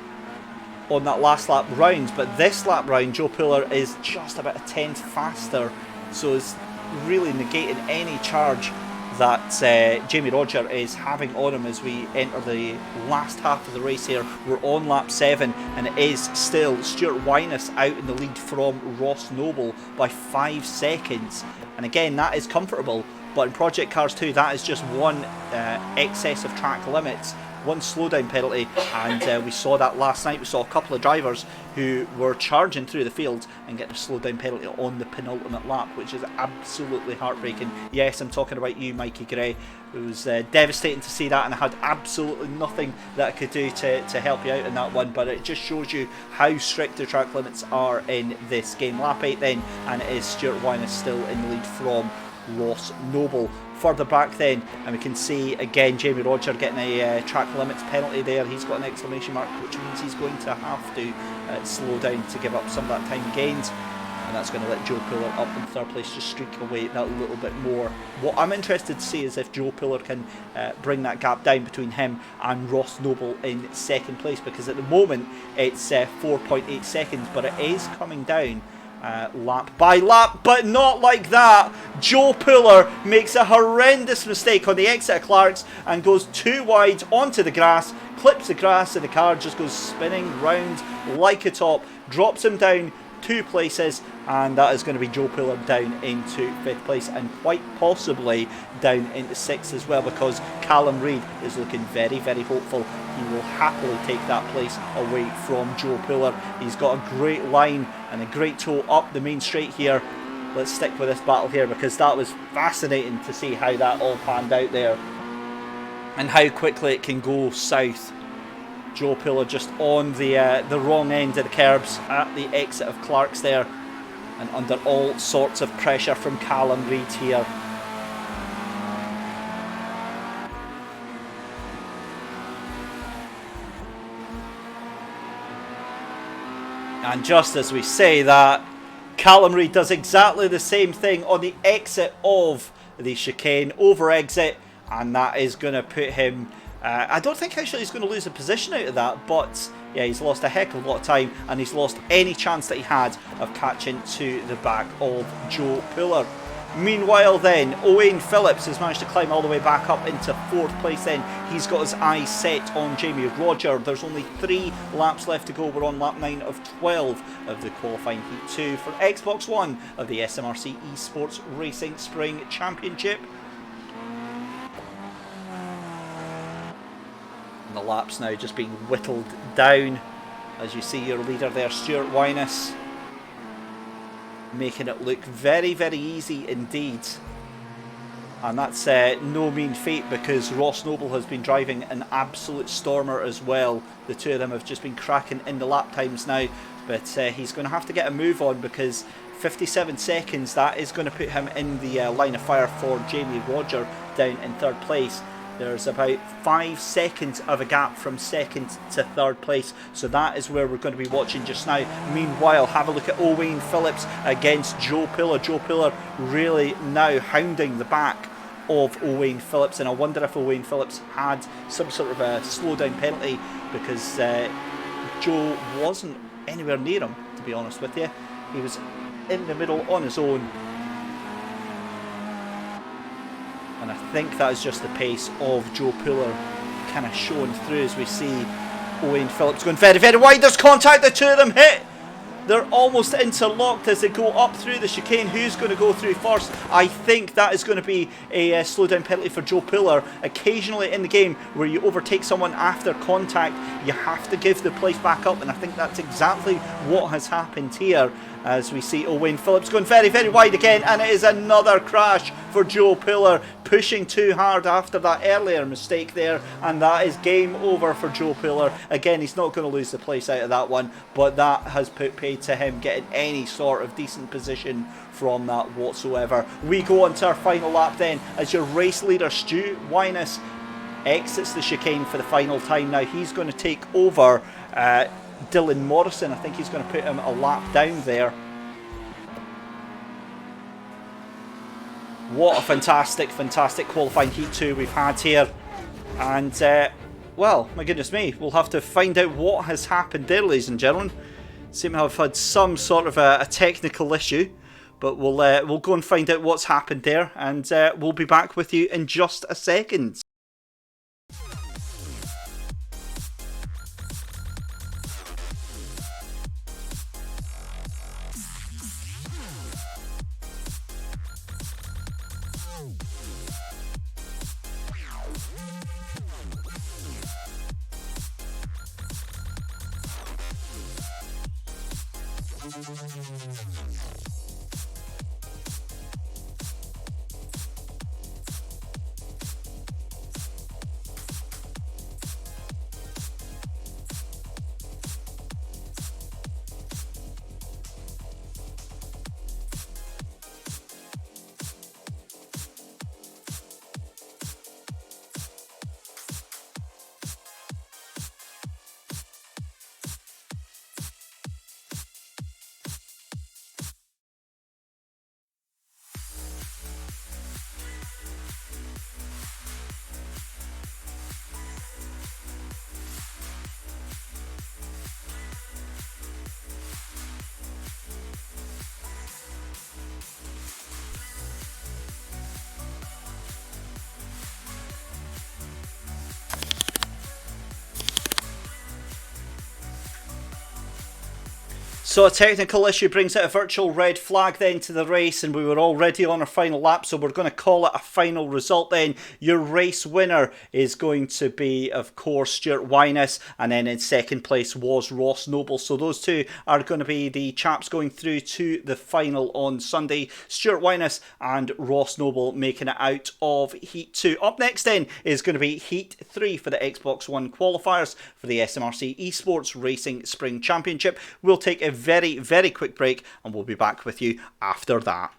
on that last lap round, but this lap round Joe Puller is just about a 10th faster, so is really negating any charge that Jamie Roger is having on him as we enter the last half of the race here. We're on lap 7 and it is still Stuart Wyness out in the lead from Ross Noble by 5 seconds, and again that is comfortable, but in Project Cars 2 that is just one excess of track limits, one slowdown penalty, and we saw that last night. We saw a couple of drivers who were charging through the field and get a slowdown penalty on the penultimate lap, which is absolutely heartbreaking. Yes, I'm talking about you, Mikey Gray. It was devastating to see that, and I had absolutely nothing that I could do to help you out in that one, but it just shows you how strict the track limits are in this game. Lap 8 then, and it is Stuart Wyness still in the lead from Ross Noble. Further back then, and we can see again Jamie Roger getting a track limits penalty there. He's got an exclamation mark, which means he's going to have to slow down to give up some of that time gained, and that's going to let Joe Puller up in 3rd place just streak away that little bit more. What I'm interested to see is if Joe Puller can bring that gap down between him and Ross Noble in 2nd place, because at the moment it's 4.8 seconds, but it is coming down lap by lap, but not like that. Joe Puller makes a horrendous mistake on the exit of Clark's and goes too wide onto the grass, clips the grass, and the car just goes spinning round like a top, drops him down 2 places, and that is going to be Joe Puller down into 5th place and quite possibly down into 6th as well, because Callum Reid is looking very, very hopeful. He will happily take that place away from Joe Puller. He's got a great line and a great toe up the main straight here. Let's stick with this battle here, because that was fascinating to see how that all panned out there and how quickly it can go south. Joe Puller just on the wrong end of the curbs at the exit of Clark's there, and under all sorts of pressure from Callum Reid here. And just as we say that, Callum Reid does exactly the same thing on the exit of the chicane, over exit, and that is going to put him... I don't think actually he's going to lose a position out of that, but yeah, he's lost a heck of a lot of time, and he's lost any chance that he had of catching to the back of Joe Puller. Meanwhile then, Owain Phillips has managed to climb all the way back up into 4th place then. He's got his eyes set on Jamie Roger. There's only 3 laps left to go. We're on lap 9 of 12 of the qualifying heat 2 for Xbox One of the SMRC eSports Racing Spring Championship. And the laps now just being whittled down, as you see your leader there, Stuart Wyness, making it look very, very easy indeed. And that's no mean feat, because Ross Noble has been driving an absolute stormer as well. The two of them have just been cracking in the lap times now, but he's going to have to get a move on, because 57 seconds, that is going to put him in the line of fire for Jamie Roger down in third place. There's about 5 seconds of a gap from second to third place, so that is where we're going to be watching just now. Meanwhile, have a look at Owain Phillips against Joe Pillar. Joe Pillar really now hounding the back of Owain Phillips, and I wonder if Owain Phillips had some sort of a slowdown penalty, because Joe wasn't anywhere near him, to be honest with you. He was in the middle on his own, and I think that is just the pace of Joe Pillar kind of showing through, as we see Owain Phillips going very, very wide. There's contact, the two of them hit. They're almost interlocked as they go up through the chicane. Who's going to go through first? I think that is going to be a slowdown penalty for Joe Pillar. Occasionally in the game where you overtake someone after contact, you have to give the place back up, and I think that's exactly what has happened here, as we see Owain Phillips going very, very wide again, and it is another crash for Joe Pillar, pushing too hard after that earlier mistake there, and that is game over for Joe Pillar. Again, he's not going to lose the place out of that one, but that has put paid to him getting any sort of decent position from that whatsoever. We go on to our final lap then, as your race leader Stu Wyness exits the chicane for the final time. Now he's going to take over Dylan Morrison. I think he's going to put him a lap down there. What a fantastic qualifying Heat 2 we've had here. And, well, my goodness me, we'll have to find out what has happened there, ladies and gentlemen. Seem to have had some sort of a technical issue, but we'll go and find out what's happened there, and we'll be back with you in just a second. So a technical issue brings out a virtual red flag then to the race, and we were already on our final lap, so we're going to call it a final result then. Your race winner is going to be, of course, Stuart Wyness, and then in second place was Ross Noble. So those two are going to be the chaps going through to the final on Sunday. Stuart Wyness and Ross Noble making it out of Heat 2. Up next then is going to be Heat 3 for the Xbox One qualifiers for the SMRC eSports Racing Spring Championship. We'll take a very, very quick break, and we'll be back with you after that.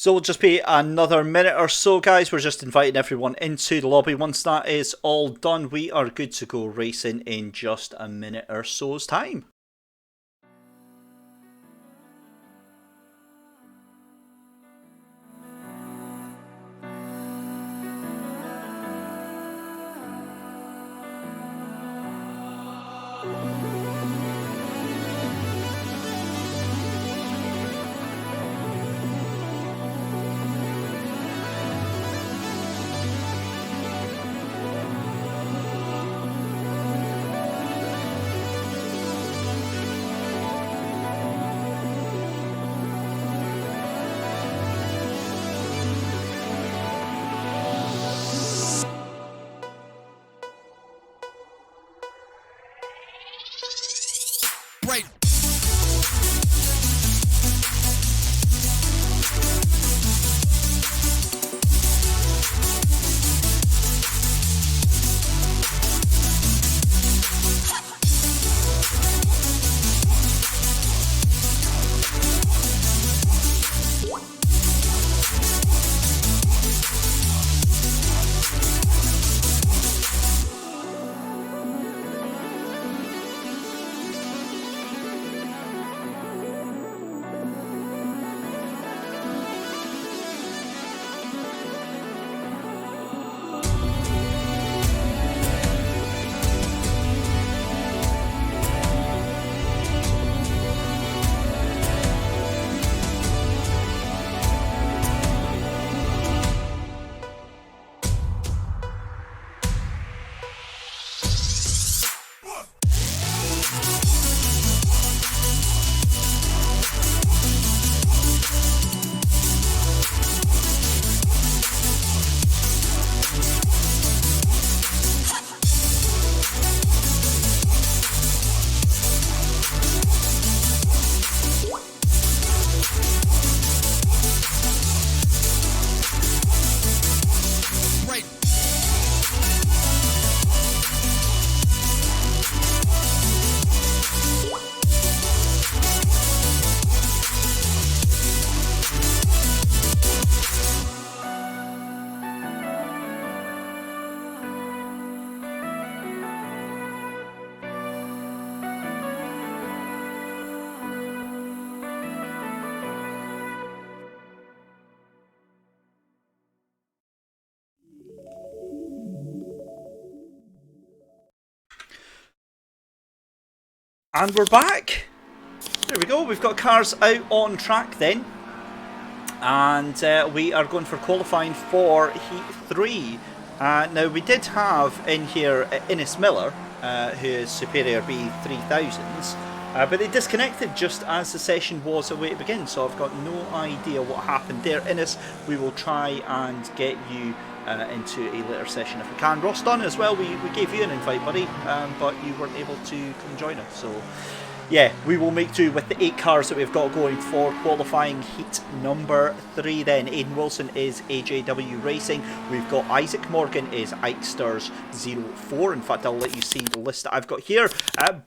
So it'll just be another minute or so, guys. We're just inviting everyone into the lobby. Once that is all done, we are good to go racing in just a minute or so's time. Right. And we're back. There we go. We've got cars out on track then. And we are going for qualifying for Heat 3. Now, we did have in here Innes Miller, who is Superior B3000s. But they disconnected just as the session was away to begin. So I've got no idea what happened there. Innes, we will try and get you into a later session if we can. Ross Dunn as well, we gave you an invite, buddy, but you weren't able to come join us. So yeah, we will make do with the 8 cars that we've got going for qualifying heat number 3 then. Aidan Wilson is AJW Racing. We've got Isaac Morgan is Ikesters 04. In fact, I'll let you see the list that I've got here.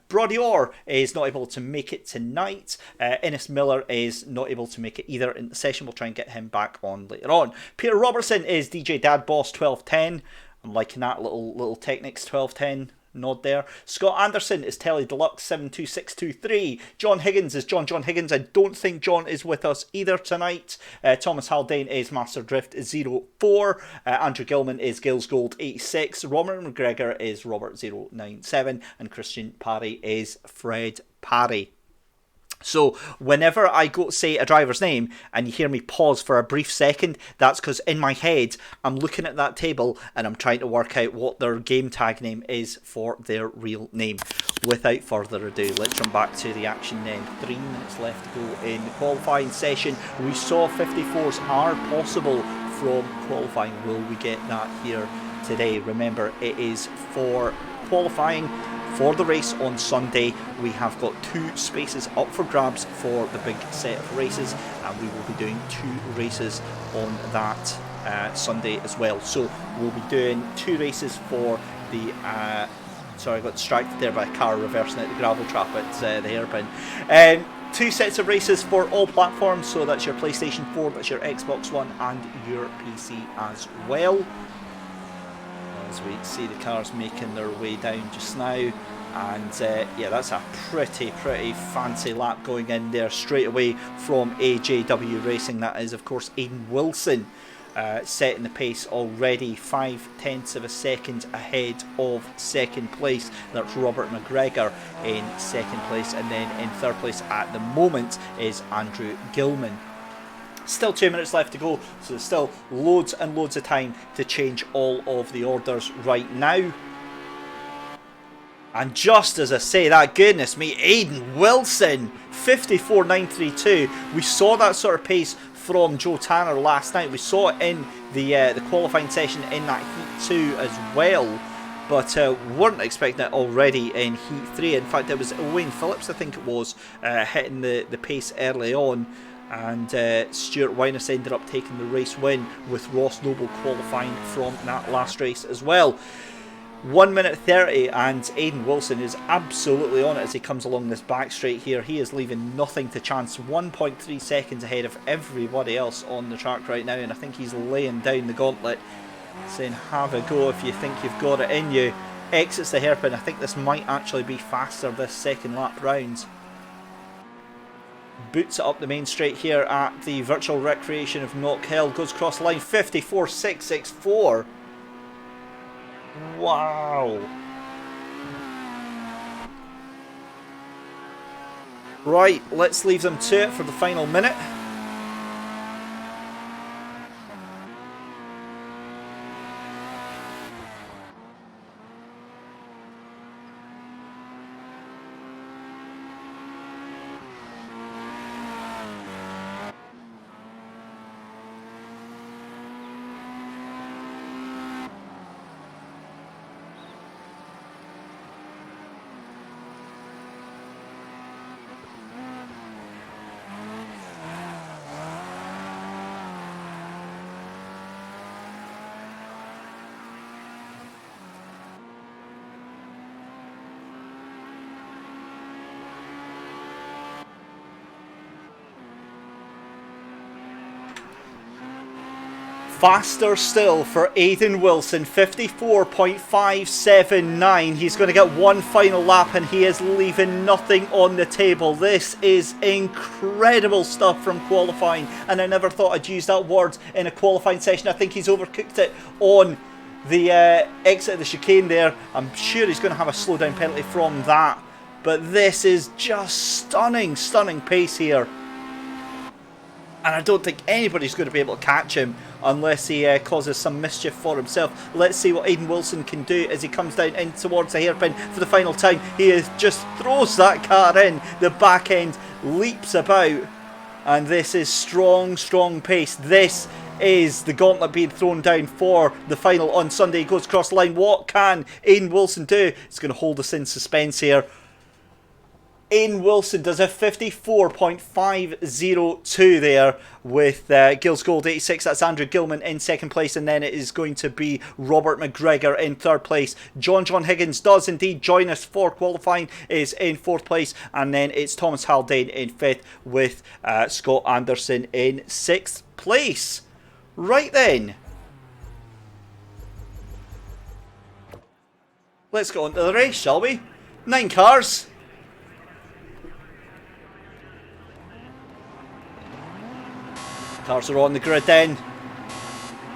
Brody Orr is not able to make it tonight. Innes Miller is not able to make it either in the session. We'll try and get him back on later on. Peter Robertson is DJ Dadboss 1210. I'm liking that little Technics 1210 nod there. Scott Anderson is Telly Deluxe 72623. John Higgins is John Higgins. I don't think John is with us either tonight. Thomas Haldane is Master Drift 04. Andrew Gilman is Gills Gold 86. Robert McGregor is Robert 097. And Christian Parry is Fred Parry. So whenever I go to say a driver's name and you hear me pause for a brief second, that's because in my head I'm looking at that table and I'm trying to work out what their game tag name is for their real name. Without further ado, let's jump back to the action then. 3 minutes left to go in the qualifying session. We saw 54s are possible from qualifying. Will we get that here today? Remember, it is for qualifying for the race on Sunday. We have got 2 spaces up for grabs for the big set of races, and we will be doing 2 races on that Sunday as well. So we'll be doing 2 races for the sorry, I got distracted there by a car reversing at the gravel trap at the hairpin. 2 sets of races for all platforms, so that's your PlayStation 4, that's your Xbox One and your PC as well. As we see the cars making their way down just now. And yeah, that's a pretty fancy lap going in there straight away from AJW Racing. That is, of course, Aidan Wilson setting the pace already, 0.5 of a second ahead of second place. That's Robert McGregor in second place, and then in third place at the moment is Andrew Gilman. Still 2 minutes left to go, so there's still loads and loads of time to change all of the orders right now. And just as I say that, goodness me, Aidan Wilson, 54.932. We saw that sort of pace from Joe Tanner last night. We saw it in the qualifying session in that Heat 2 as well. But weren't expecting it already in Heat 3. In fact, it was Wayne Phillips, I think it was, hitting the pace early on. And Stuart Winus ended up taking the race win, with Ross Noble qualifying from that last race as well. 1 minute 30, and Aidan Wilson is absolutely on it as he comes along this back straight here. He is leaving nothing to chance, 1.3 seconds ahead of everybody else on the track right now, and I think he's laying down the gauntlet, saying have a go if you think you've got it in you. Exits the hairpin. I think this might actually be faster this second lap round. Boots it up the main straight here at the virtual recreation of Knockhill, goes cross line, 54.664. Wow. Right, let's leave them to it for the final minute. Faster still for Aidan Wilson, 54.579. He's going to get one final lap and he is leaving nothing on the table. This is incredible stuff from qualifying, and I never thought I'd use that word in a qualifying session. I think he's overcooked it on the exit of the chicane there. I'm sure he's going to have a slow down penalty from that, but this is just stunning pace here. And I don't think anybody's going to be able to catch him unless he causes some mischief for himself. Let's see what Aidan Wilson can do as he comes down in towards the hairpin for the final time. He just throws that car in. The back end leaps about. And this is strong pace. This is the gauntlet being thrown down for the final on Sunday. He goes across the line. What can Aidan Wilson do? It's going to hold us in suspense here. Aidan Wilson does a 54.502 there with Gills Gold 86. That's Andrew Gilman in second place, and then it is going to be Robert McGregor in third place. John Higgins does indeed join us for qualifying, is in fourth place, and then it's Thomas Haldane in fifth with Scott Anderson in sixth place. Right then, let's go on to the race, shall we? 9 cars. Cars are on the grid then.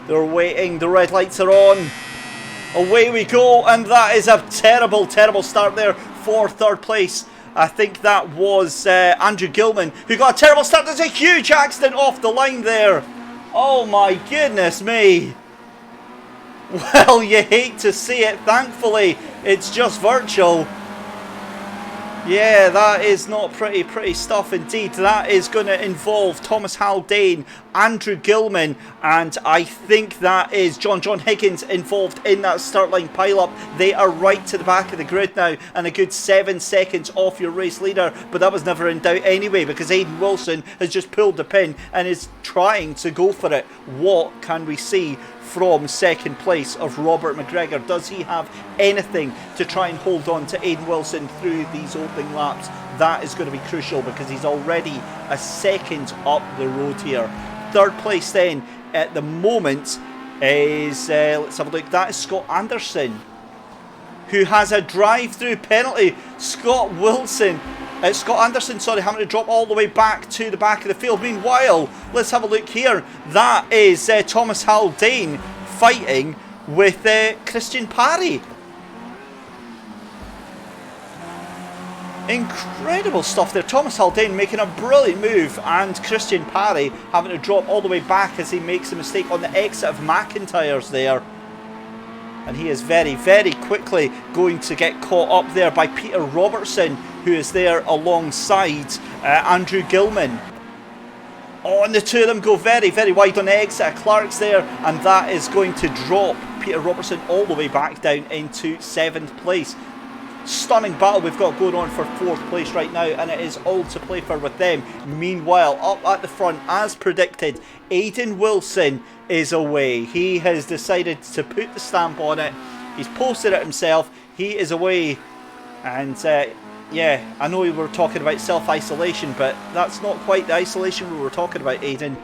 They're waiting. The red lights are on. Away we go. And that is a terrible start there for third place. I think that was Andrew Gilman who got a terrible start. There's a huge accident off the line there. Oh my goodness me. Well, you hate to see it. Thankfully, it's just virtual. Yeah, that is not pretty stuff indeed. That is going to involve Thomas Haldane, Andrew Gilman, and I think that is John Higgins involved in that start line pile-up. They are right to the back of the grid now, and a good 7 seconds off your race leader, but that was never in doubt anyway, because Aidan Wilson has just pulled the pin and is trying to go for it. What can we see from second place of Robert McGregor? Does he have anything to try and hold on to Aidan Wilson through these open opening laps. That is going to be crucial because he's already a second up the road here. Third place then at the moment is, let's have a look, that is Scott Anderson, who has a drive-through penalty. Scott Anderson, sorry, having to drop all the way back to the back of the field. Meanwhile, let's have a look here. That is Thomas Haldane fighting with Christian Parry. Incredible stuff there. Thomas Haldane making a brilliant move, and Christian Parry having to drop all the way back as he makes a mistake on the exit of McIntyre's there. And he is very, very quickly going to get caught up there by Peter Robertson, who is there alongside Andrew Gilman. Oh, and the two of them go very, very wide on the exit. Clark's there, and that is going to drop Peter Robertson all the way back down into 7th place. Stunning battle we've got going on for 4th place right now, and it is all to play for with them. Meanwhile, up at the front, as predicted, Aidan Wilson is away. He has decided to put the stamp on it. He's posted it himself. He is away, and yeah, I know we were talking about self-isolation, but that's not quite the isolation we were talking about, Aidan.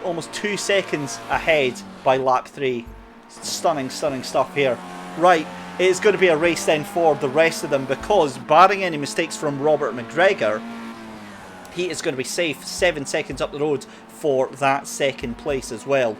Almost 2 seconds ahead by lap 3. Stunning, stunning stuff here. Right, it's going to be a race then for the rest of them, because barring any mistakes from Robert McGregor, he is going to be safe 7 seconds up the road for that 2nd place as well.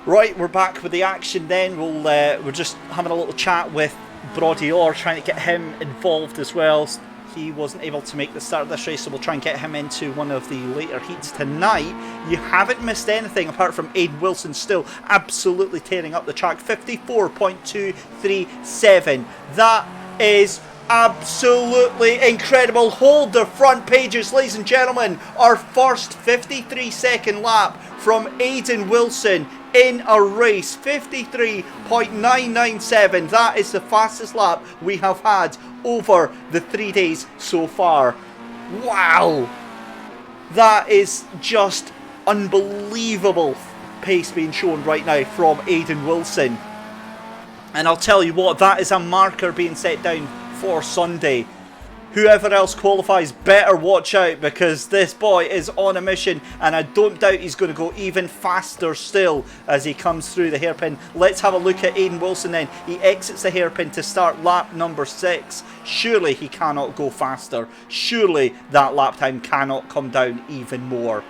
Right, we're back with the action then. We're just having a little chat with Brodie Orr, trying to get him involved as well. He wasn't able to make the start of this race, so we'll try and get him into one of the later heats tonight. You haven't missed anything apart from Aidan Wilson still absolutely tearing up the track. 54.237. That is absolutely incredible. Hold the front pages, ladies and gentlemen. Our first 53-second lap from Aidan Wilson in a race. 53.997. That is the fastest lap we have had over the 3 days so far. Wow, that is just unbelievable pace being shown right now from Aidan Wilson. And I'll tell you what, that is a marker being set down for Sunday. Whoever else qualifies better watch out, because this boy is on a mission, and I don't doubt he's going to go even faster still as he comes through the hairpin. Let's have a look at Aidan Wilson then. He exits the hairpin to start lap number 6. Surely he cannot go faster. Surely that lap time cannot come down even more.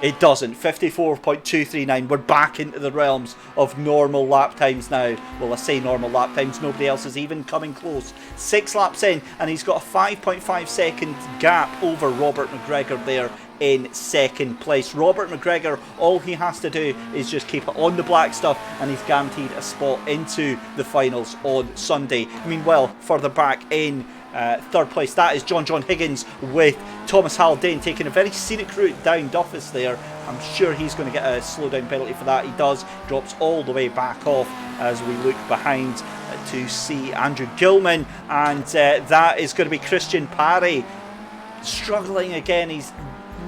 It doesn't. 54.239. We're back into the realms of normal lap times now. Well, I say normal lap times. Nobody else is even coming close. 6 laps in, and he's got a 5.5 second gap over Robert McGregor there in 2nd place. Robert McGregor, all he has to do is just keep it on the black stuff, and he's guaranteed a spot into the finals on Sunday. Meanwhile, further back in 3rd place, that is John Higgins with Thomas Haldane taking a very scenic route down Duffus there. I'm sure he's going to get a slow down penalty for that. He does. Drops all the way back off as we look behind to see Andrew Gilman, and that is going to be Christian Parry struggling again. He's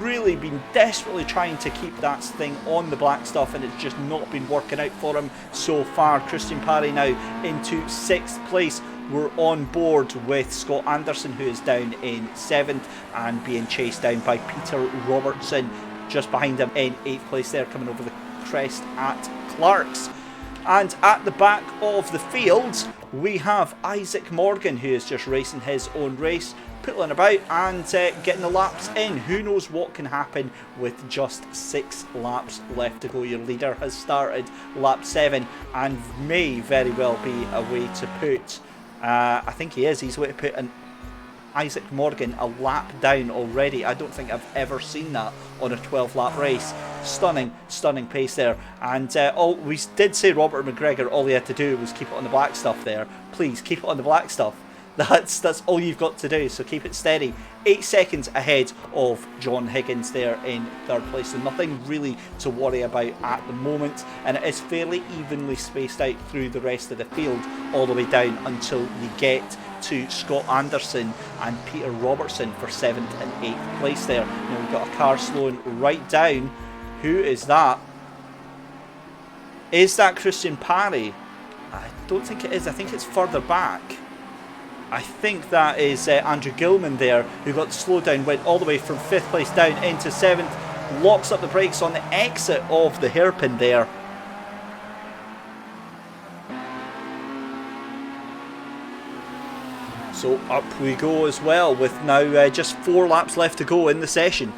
really been desperately trying to keep that thing on the black stuff, and it's just not been working out for him so far. Christian Parry now into 6th place. We're on board with Scott Anderson, who is down in 7th and being chased down by Peter Robertson just behind him in 8th place there, coming over the crest at Clark's. And at the back of the field, we have Isaac Morgan, who is just racing his own race, pulling about and getting the laps in. Who knows what can happen with just 6 laps left to go. Your leader has started lap 7 and may very well be a way to put, I think he is, he's a way to put an Isaac Morgan a lap down already. I don't think I've ever seen that on a 12-lap race. Stunning pace there. And we did say Robert McGregor, all he had to do was keep it on the black stuff there. Please, keep it on the black stuff. That's all you've got to do, so keep it steady. 8 seconds ahead of John Higgins there in 3rd place, so nothing really to worry about at the moment, and it is fairly evenly spaced out through the rest of the field all the way down until you get to Scott Anderson and Peter Robertson for 7th and 8th place there. Now we've got a car slowing right down. Who is that? Is that Christian Parry? I don't think it is. I think it's further back. I think that is Andrew Gilman there, who got slowed down, went all the way from 5th place down into 7th, locks up the brakes on the exit of the hairpin there. So up we go as well, with now just 4 laps left to go in the session.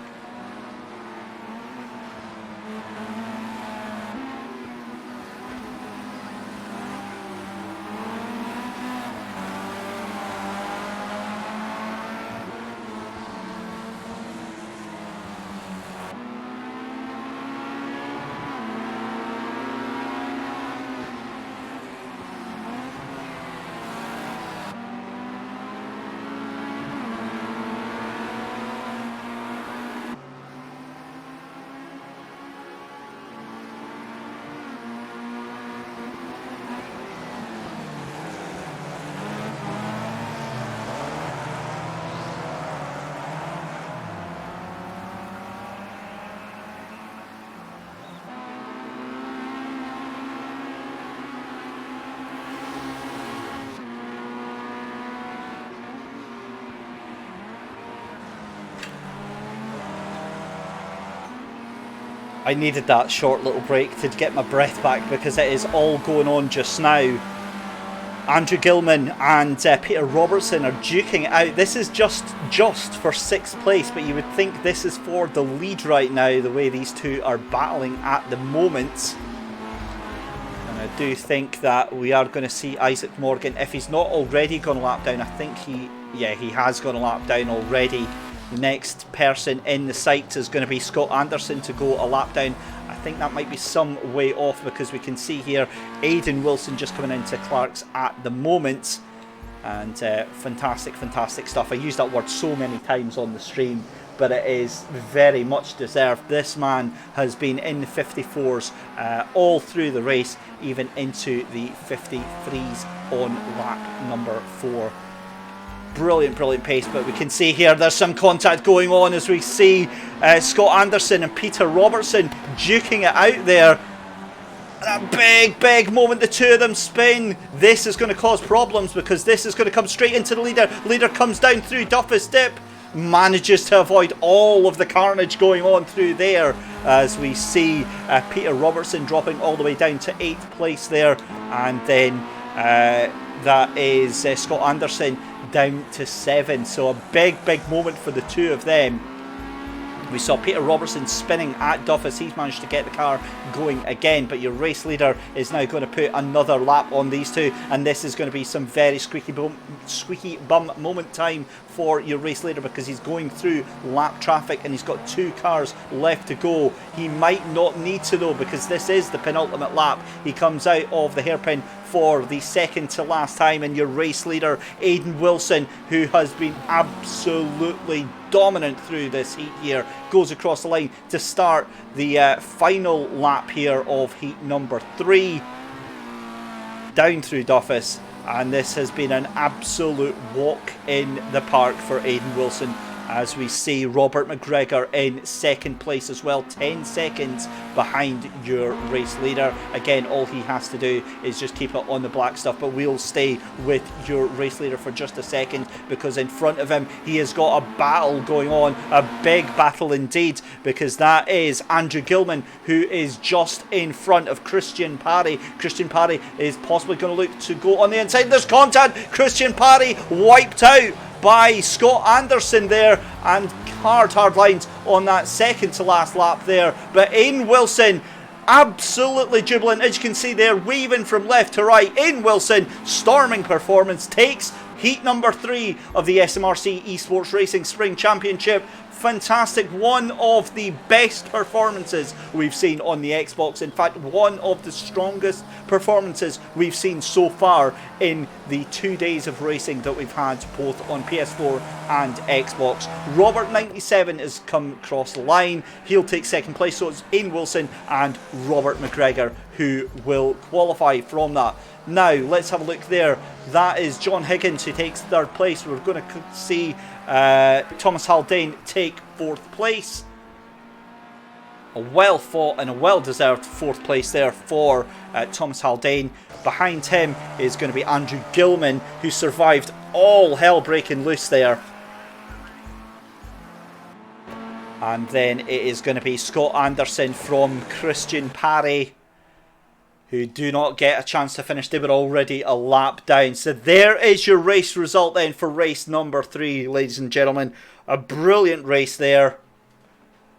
I needed that short little break to get my breath back because it is all going on just now. Andrew Gilman and Peter Robertson are duking it out. This is just for 6th place, but you would think this is for the lead right now, the way these two are battling at the moment. And I do think that we are going to see Isaac Morgan, if he's not already gone a lap down, I think he has gone a lap down already. The next person in the sights is going to be Scott Anderson to go a lap down. I think that might be some way off because we can see here Aidan Wilson just coming into Clark's at the moment. And fantastic stuff. I use that word so many times on the stream, but it is very much deserved. This man has been in the 54s all through the race, even into the 53s on lap number 4. Brilliant pace, but we can see here there's some contact going on as we see Scott Anderson and Peter Robertson duking it out there. That big moment the two of them spin. This is going to cause problems because this is going to come straight into the leader. Leader comes down through Duffus Dip, manages to avoid all of the carnage going on through there as we see Peter Robertson dropping all the way down to 8th place there, and then that is Scott Anderson down to 7. So a big moment for the two of them. We saw Peter Robertson spinning at Duffus. He's managed to get the car going again, but your race leader is now going to put another lap on these two, and this is going to be some very squeaky bum moment time for your race leader because he's going through lap traffic and he's got 2 cars left to go. He might not need to though, because this is the penultimate lap. He comes out of the hairpin for the second to last time, and your race leader Aidan Wilson, who has been absolutely dominant through this heat here, goes across the line to start the final lap here of heat number 3 down through Duffus. And this has been an absolute walk in the park for Aidan Wilson. as we see Robert McGregor in second place as well, 10 seconds behind your race leader. Again, all he has to do is just keep it on the black stuff, but we'll stay with your race leader for just a second, because in front of him he has got a battle going on, a big battle indeed, because that is Andrew Gilman, who is just in front of Christian Parry. Christian Parry is possibly going to look to go on the inside. There's contact. Christian Parry wiped out by Scott Anderson there, and hard lines on that second to last lap there. But Aidan Wilson absolutely jubilant, as you can see there, waving from left to right. Aidan Wilson, storming performance, takes heat number 3 of the SMRC Esports Racing Spring Championship. Fantastic, one of the best performances we've seen on the Xbox. In fact, one of the strongest performances we've seen so far in the 2 days of racing that we've had both on PS4 and Xbox. Robert97 has come across the line. He'll take second place, so it's Aidan Wilson and Robert McGregor who will qualify from that. Now, let's have a look there. That is John Higgins who takes third place. We're going to see Thomas Haldane take fourth place. A well fought and a well deserved fourth place there for Thomas Haldane. Behind him is going to be Andrew Gilman, who survived all hell breaking loose there. And then it is going to be Scott Anderson from Christian Parry, who do not get a chance to finish. They were already a lap down. So there is your race result then for race number 3, ladies and gentlemen. A brilliant race there,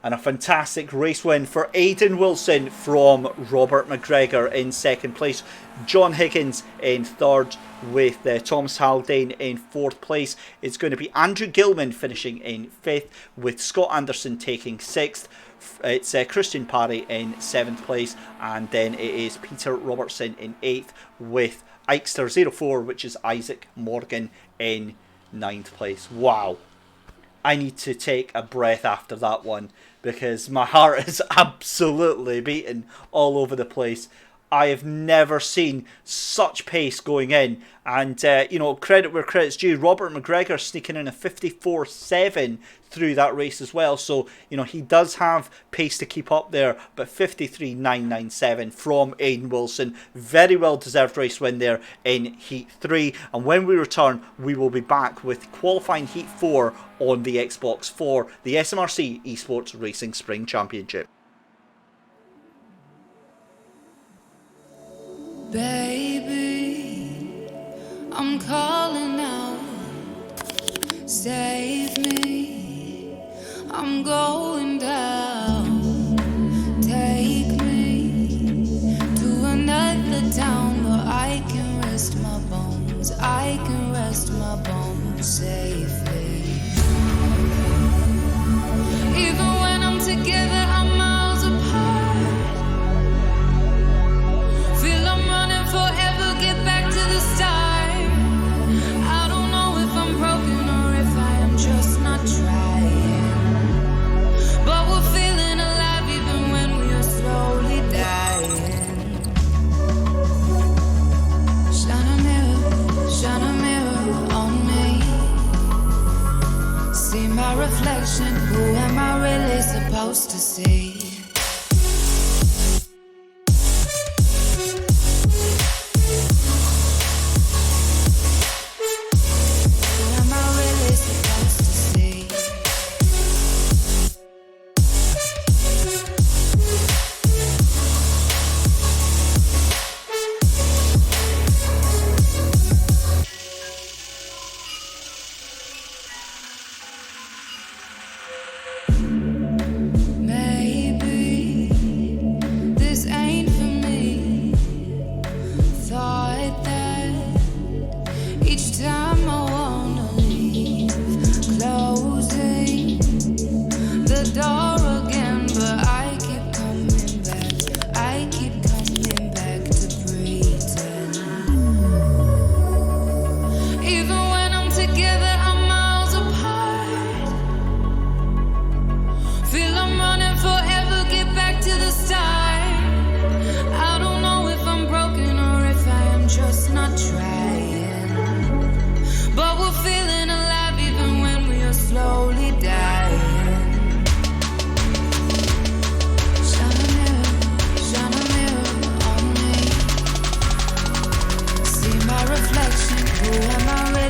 and a fantastic race win for Aidan Wilson from Robert McGregor in second place. John Higgins in third, with Thomas Haldane in fourth place. It's going to be Andrew Gilman finishing in fifth, with Scott Anderson taking sixth. It's Christian Parry in 7th place, and then it is Peter Robertson in 8th, with Ikester04, which is Isaac Morgan, in 9th place. Wow. I need to take a breath after that one, because my heart is absolutely beating all over the place. I have never seen such pace going in, and credit where credit's due. Robert McGregor sneaking in a 54.7 through that race as well, so he does have pace to keep up there. But 53.997 from Aidan Wilson, very well deserved race win there in Heat 3. And when we return, we will be back with qualifying Heat 4 on the Xbox for the SMRC Esports Racing Spring Championship. Baby, I'm calling out, save me, I'm going down, take me to another town where I can rest my bones, I can rest my bones safely. Even when I'm together, I'm miles apart. Forever get back to the start. I don't know if I'm broken or if I am just not trying, but we're feeling alive even when we are slowly dying. Shine a mirror on me. See my reflection, who am I really supposed to see? Maybe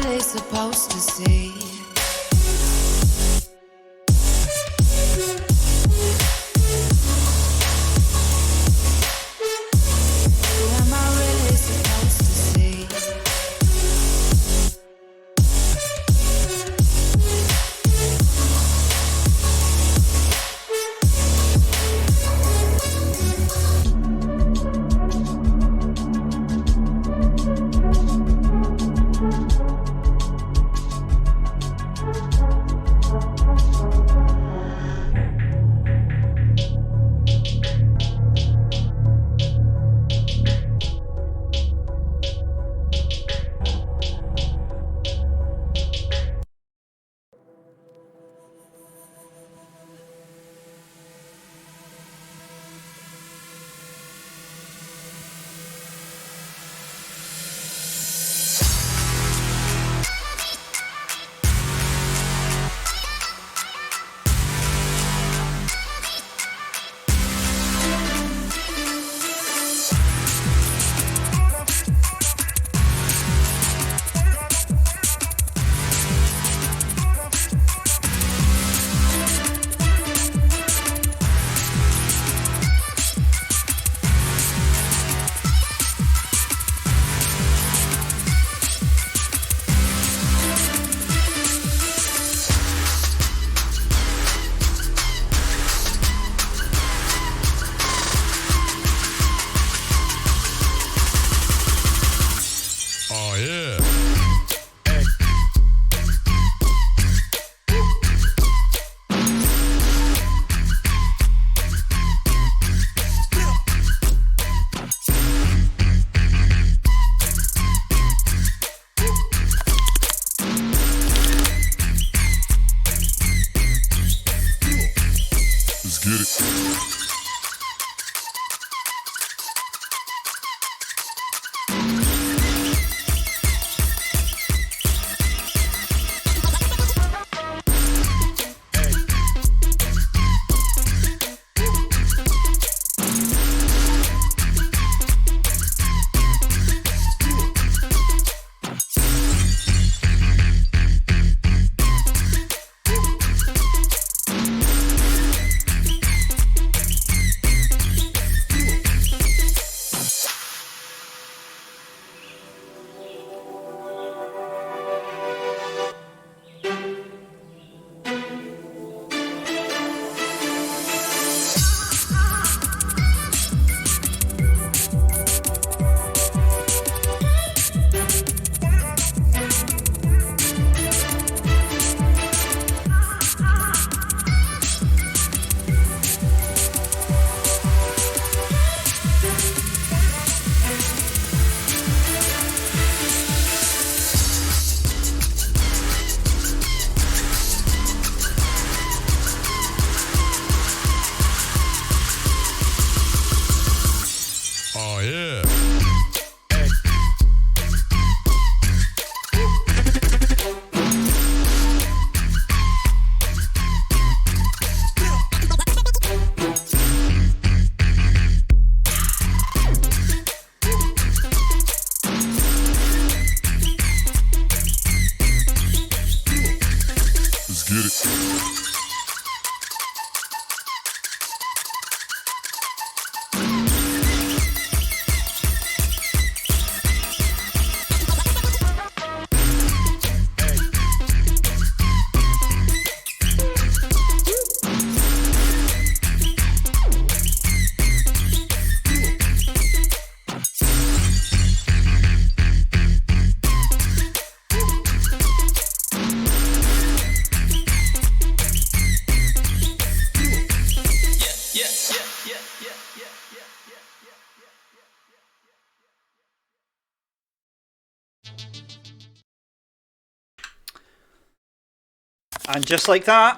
really supposed to see? Who am I really supposed to see? And just like that,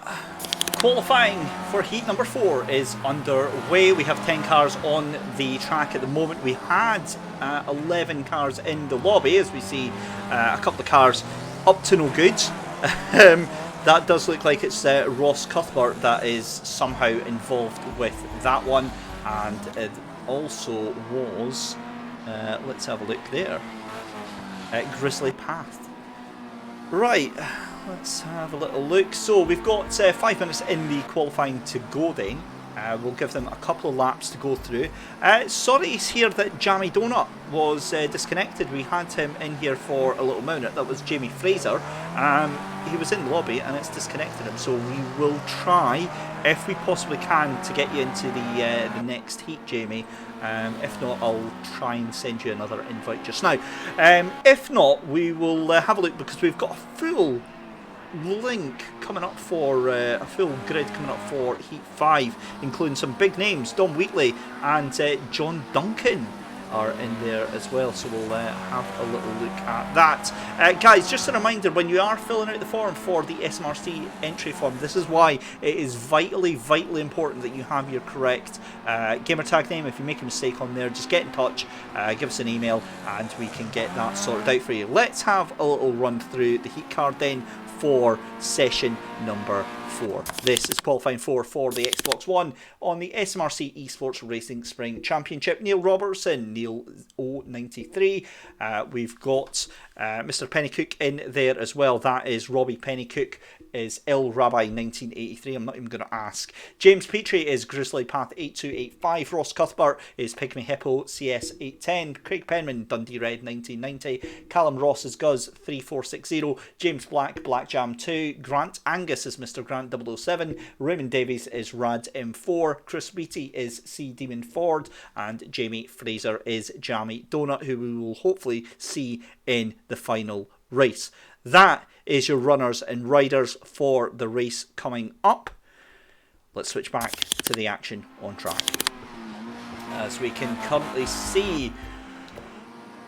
qualifying for heat number 4 is underway. We have 10 cars on the track at the moment. We had 11 cars in the lobby, as we see a couple of cars up to no good. That does look like it's Ross Cuthbert that is somehow involved with that one, and it also was, let's have a look there, Grizzly Path. Right, let's have a little look. So we've got 5 minutes in the qualifying to go then. We'll give them a couple of laps to go through. Sorry to hear that Jamie Donut was disconnected. We had him in here for a little minute. That was Jamie Fraser. He was in the lobby and it's disconnected him. So we will try, if we possibly can, to get you into the next heat, Jamie. If not, I'll try and send you another invite just now. If not, we will have a look, because we've got a full link coming up for a full grid coming up for Heat 5, including some big names. Dom Wheatley and John Duncan are in there as well, so we'll have a little look at that. Guys, just a reminder, when you are filling out the form for the SMRC entry form, this is why it is vitally important that you have your correct gamertag name. If you make a mistake on there, just get in touch, give us an email, and we can get that sorted out for you. Let's have a little run through the heat card then for session number 4. This is qualifying 4 for the Xbox One on the SMRC eSports Racing Spring Championship. Neil Robertson, Neil 093. We've got Mr. Pennycook in there as well. That is Robbie Pennycook, is El Rabbi 1983. I'm not even going to ask. James Petrie is Grizzly Path 8285. Ross Cuthbert is Pygmy Hippo CS 810. Craig Penman, Dundee Red 1990. Callum Ross is Guz 3460. James Black, Black Jam 2. Grant Angus is Mr. Grant 007. Raymond Davies is Rad M4. Chris Beattie is C Demon Ford. And Jamie Fraser is Jamie Donut, who we will hopefully see in the final race. That is your runners and riders for the race coming up. Let's switch back to the action on track. As we can currently see,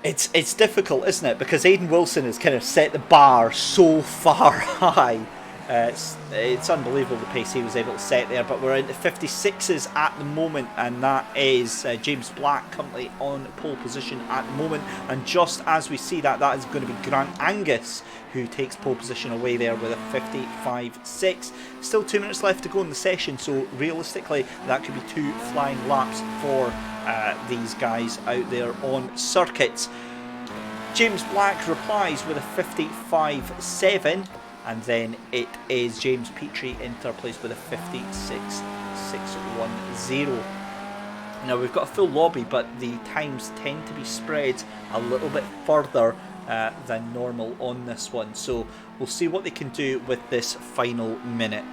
it's difficult, isn't it? Because Aidan Wilson has kind of set the bar so far high. It's unbelievable the pace he was able to set there, but we're into 56s at the moment, and that is James Black currently on pole position at the moment. And just as we see that, that is going to be Grant Angus who takes pole position away there with a 55.6. Still 2 minutes left to go in the session, so realistically that could be 2 flying laps for these guys out there on circuits. James Black replies with a 55.7. And then it is James Petrie in third place with a 56.610. Now we've got a full lobby, but the times tend to be spread a little bit further than normal on this one. So we'll see what they can do with this final minute.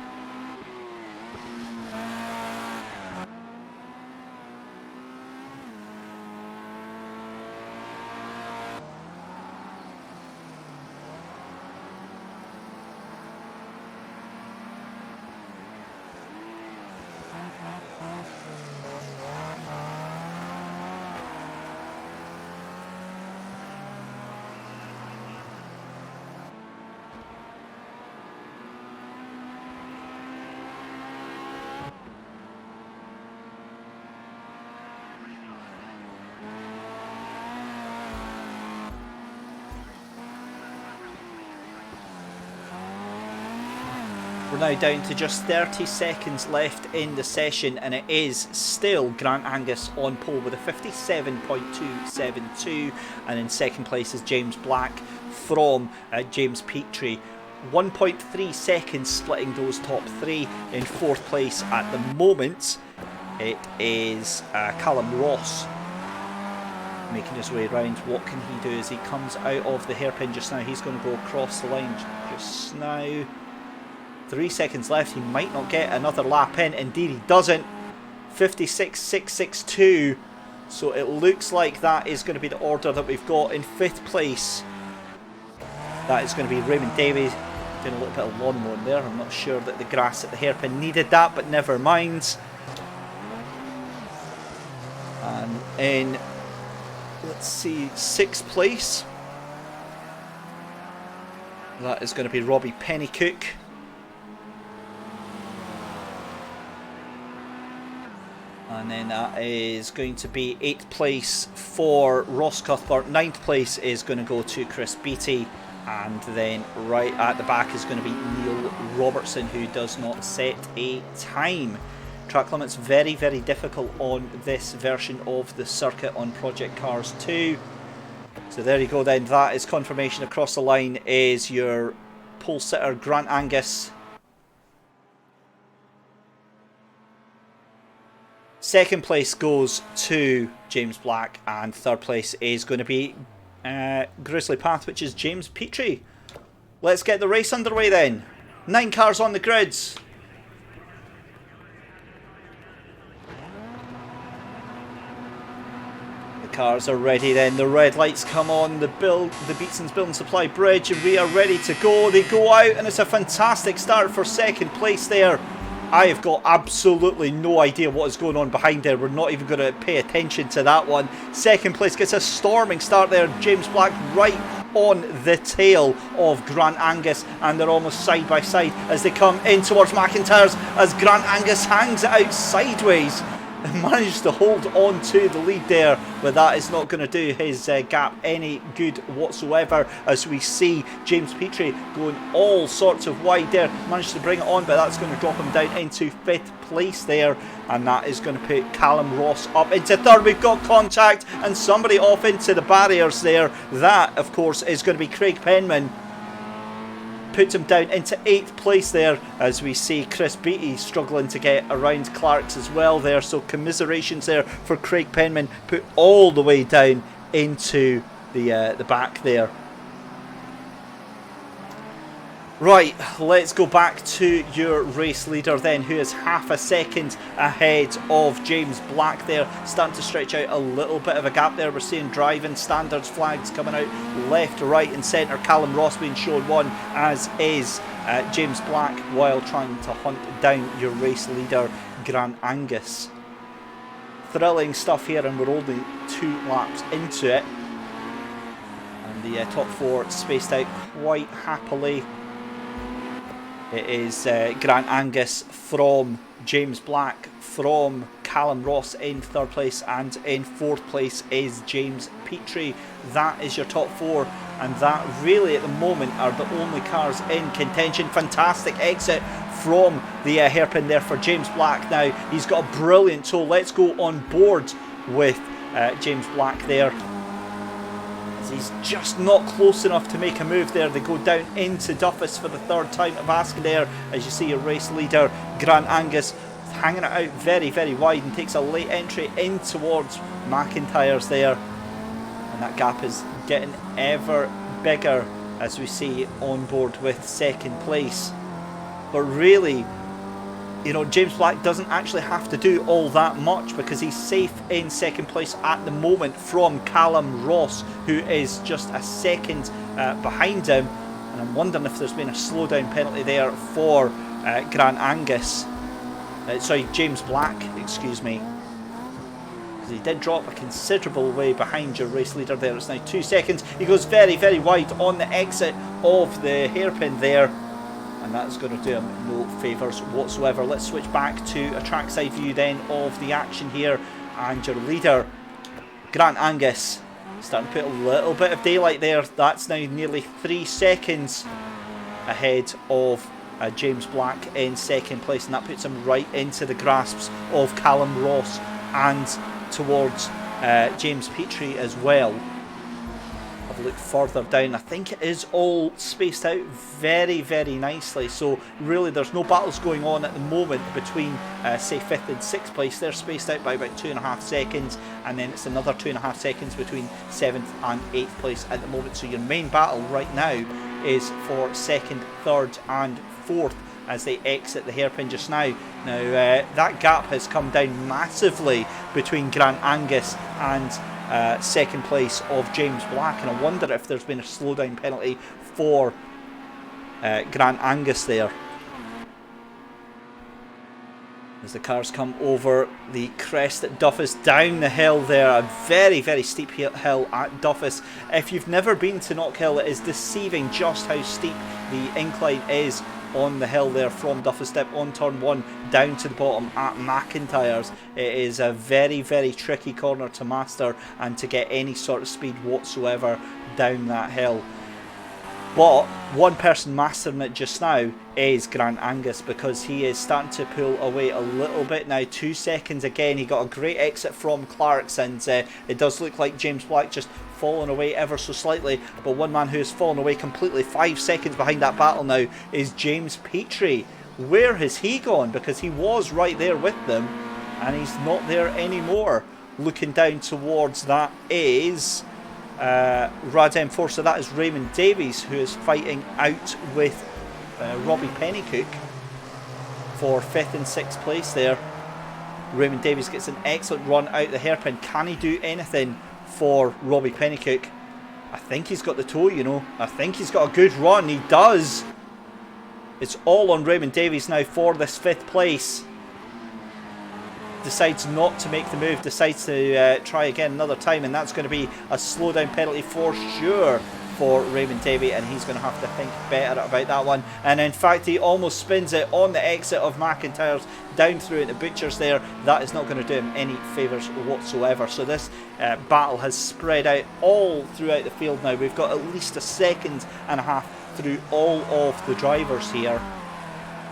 We're now down to just 30 seconds left in the session, and it is still Grant Angus on pole with a 57.272, and in second place is James Black from James Petrie. 1.3 seconds splitting those top 3. In fourth place at the moment, it is Callum Ross making his way around. What can he do as he comes out of the hairpin just now? He's going to go across the line just now. 3 seconds left. He might not get another lap in. Indeed, he doesn't. 56.662. So it looks like that is going to be the order that we've got. In fifth place, that is going to be Raymond Davies. Doing a little bit of lawn mowing there. I'm not sure that the grass at the hairpin needed that, but never mind. And in, let's see, sixth place, that is going to be Robbie Pennycook. And then that is going to be 8th place for Ross Cuthbert. 9th place is going to go to Chris Beattie. And then right at the back is going to be Neil Robertson, who does not set a time. Track limits very, very difficult on this version of the circuit on Project Cars 2. So there you go then, that is confirmation. Across the line is your pole sitter Grant Angus. Second place goes to James Black, and third place is going to be Grizzly Path, which is James Petrie. Let's get the race underway then. 9 cars on the grids. The cars are ready then. The red lights come on. The Beatson's Building Supply Bridge, and we are ready to go. They go out, and it's a fantastic start for second place there. I have got absolutely no idea what is going on behind there. We're not even going to pay attention to that one. Second place gets a storming start there. James Black right on the tail of Grant Angus, and they're almost side by side as they come in towards McIntyre's, as Grant Angus hangs it out sideways and manages to hold on to the lead there, but that is not going to do his gap any good whatsoever, as we see James Petrie going all sorts of wide there. Managed to bring it on, but that's going to drop him down into 5th place there, and that is going to put Callum Ross up into 3rd. We've got contact and somebody off into the barriers there. That of course is going to be Craig Penman. Puts him down into 8th place there, as we see Chris Beattie struggling to get around Clark's as well there. So commiserations there for Craig Penman, put all the way down into the back there. Right, let's go back to your race leader then, who is half a second ahead of James Black there. Starting to stretch out a little bit of a gap there. We're seeing driving standards flags coming out left, right and centre. Callum Ross being shown one, as is James Black, while trying to hunt down your race leader Grant Angus. Thrilling stuff here, and we're only 2 laps into it. And the top 4 spaced out quite happily. It is Grant Angus from James Black, from Callum Ross in 3rd place, and in 4th place is James Petrie. That is your top 4, and that really at the moment are the only cars in contention. Fantastic exit from the hairpin there for James Black. Now he's got a brilliant tow. Let's go on board with James Black there. He's just not close enough to make a move there. They go down into Duffus for the 3rd time of asking there, as you see your race leader Grant Angus hanging it out very, very wide, and takes a late entry in towards McIntyre's there. And that gap is getting ever bigger, as we see on board with 2nd place. But really, you know, James Black doesn't actually have to do all that much, because he's safe in 2nd place at the moment from Callum Ross, who is just a second behind him. And I'm wondering if there's been a slowdown penalty there for Grant Angus. Sorry, James Black, excuse me. Because he did drop a considerable way behind your race leader there. It's now 2 seconds. He goes very, very wide on the exit of the hairpin there, and that's going to do him no favours whatsoever. Let's switch back to a trackside view then of the action here, and your leader Grant Angus starting to put a little bit of daylight there. That's now nearly 3 seconds ahead of James Black in 2nd place, and that puts him right into the grasps of Callum Ross and towards James Petrie as well. Have a look further down. I think it is all spaced out very, very nicely. So really there's no battles going on at the moment between say 5th and 6th place. They're spaced out by about 2.5 seconds, and then it's another 2.5 seconds between 7th and 8th place at the moment. So your main battle right now is for 2nd, 3rd and 4th as they exit the hairpin just now. Now that gap has come down massively between Grant Angus and 2nd place of James Black, and I wonder if there's been a slowdown penalty for Grant Angus there. As the cars come over the crest at Duffus, down the hill there, a very, very steep hill at Duffus. If you've never been to Knockhill, it is deceiving just how steep the incline is on the hill there from Duffus Dip on turn 1 down to the bottom at McIntyre's. It is a very, very tricky corner to master and to get any sort of speed whatsoever down that hill. But one person mastering it just now is Grant Angus, because he is starting to pull away a little bit now. 2 seconds again. He got a great exit from Clark's, and it does look like James Black just fallen away ever so slightly, but one man who has fallen away completely 5 seconds behind that battle now is James Petrie. Where has he gone? Because he was right there with them, and he's not there anymore. Looking down towards that is Radem 4, so that is Raymond Davies, who is fighting out with Robbie Pennycook for 5th and 6th place there. Raymond Davies gets an excellent run out the hairpin. Can he do anything for Robbie Pennycook? I think he's got the toe, you know. I think he's got a good run. He does. It's all on Raymond Davies now for this 5th place. Decides not to make the move. Decides to try again another time. And that's going to be a slowdown penalty for sure for Raymond Davies, and he's going to have to think better about that one. And in fact, he almost spins it on the exit of McIntyre's down through into Butcher's there. That is not going to do him any favours whatsoever. So this battle has spread out all throughout the field now. We've got at least a second and a half through all of the drivers here.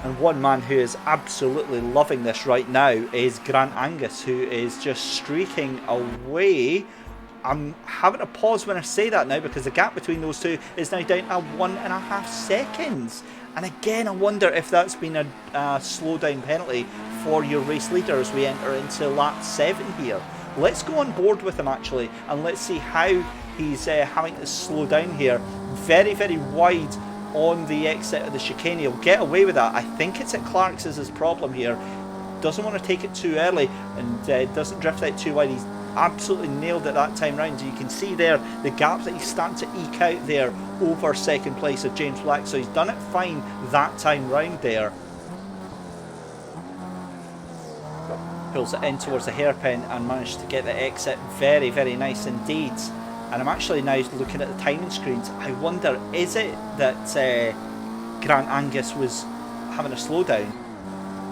And one man who is absolutely loving this right now is Grant Angus, who is just streaking away. I'm having to pause when I say that now, because the gap between those two is now down to 1.5 seconds. And again, I wonder if that's been a slowdown penalty for your race leader as we enter into lap 7 here. Let's go on board with him actually, and let's see how he's having to slow down here. Very, very wide on the exit of the chicane. He'll get away with that. I think it's at Clark's is his problem here. Doesn't want to take it too early, and doesn't drift out too wide. He's absolutely nailed it that time round. You can see there the gap that he's starting to eke out there over 2nd place of James Black, so he's done it fine that time round there. Pulls it in towards the hairpin and managed to get the exit. Very, very nice indeed. And I'm actually now looking at the timing screens. I wonder, is it that Grant Angus was having a slowdown?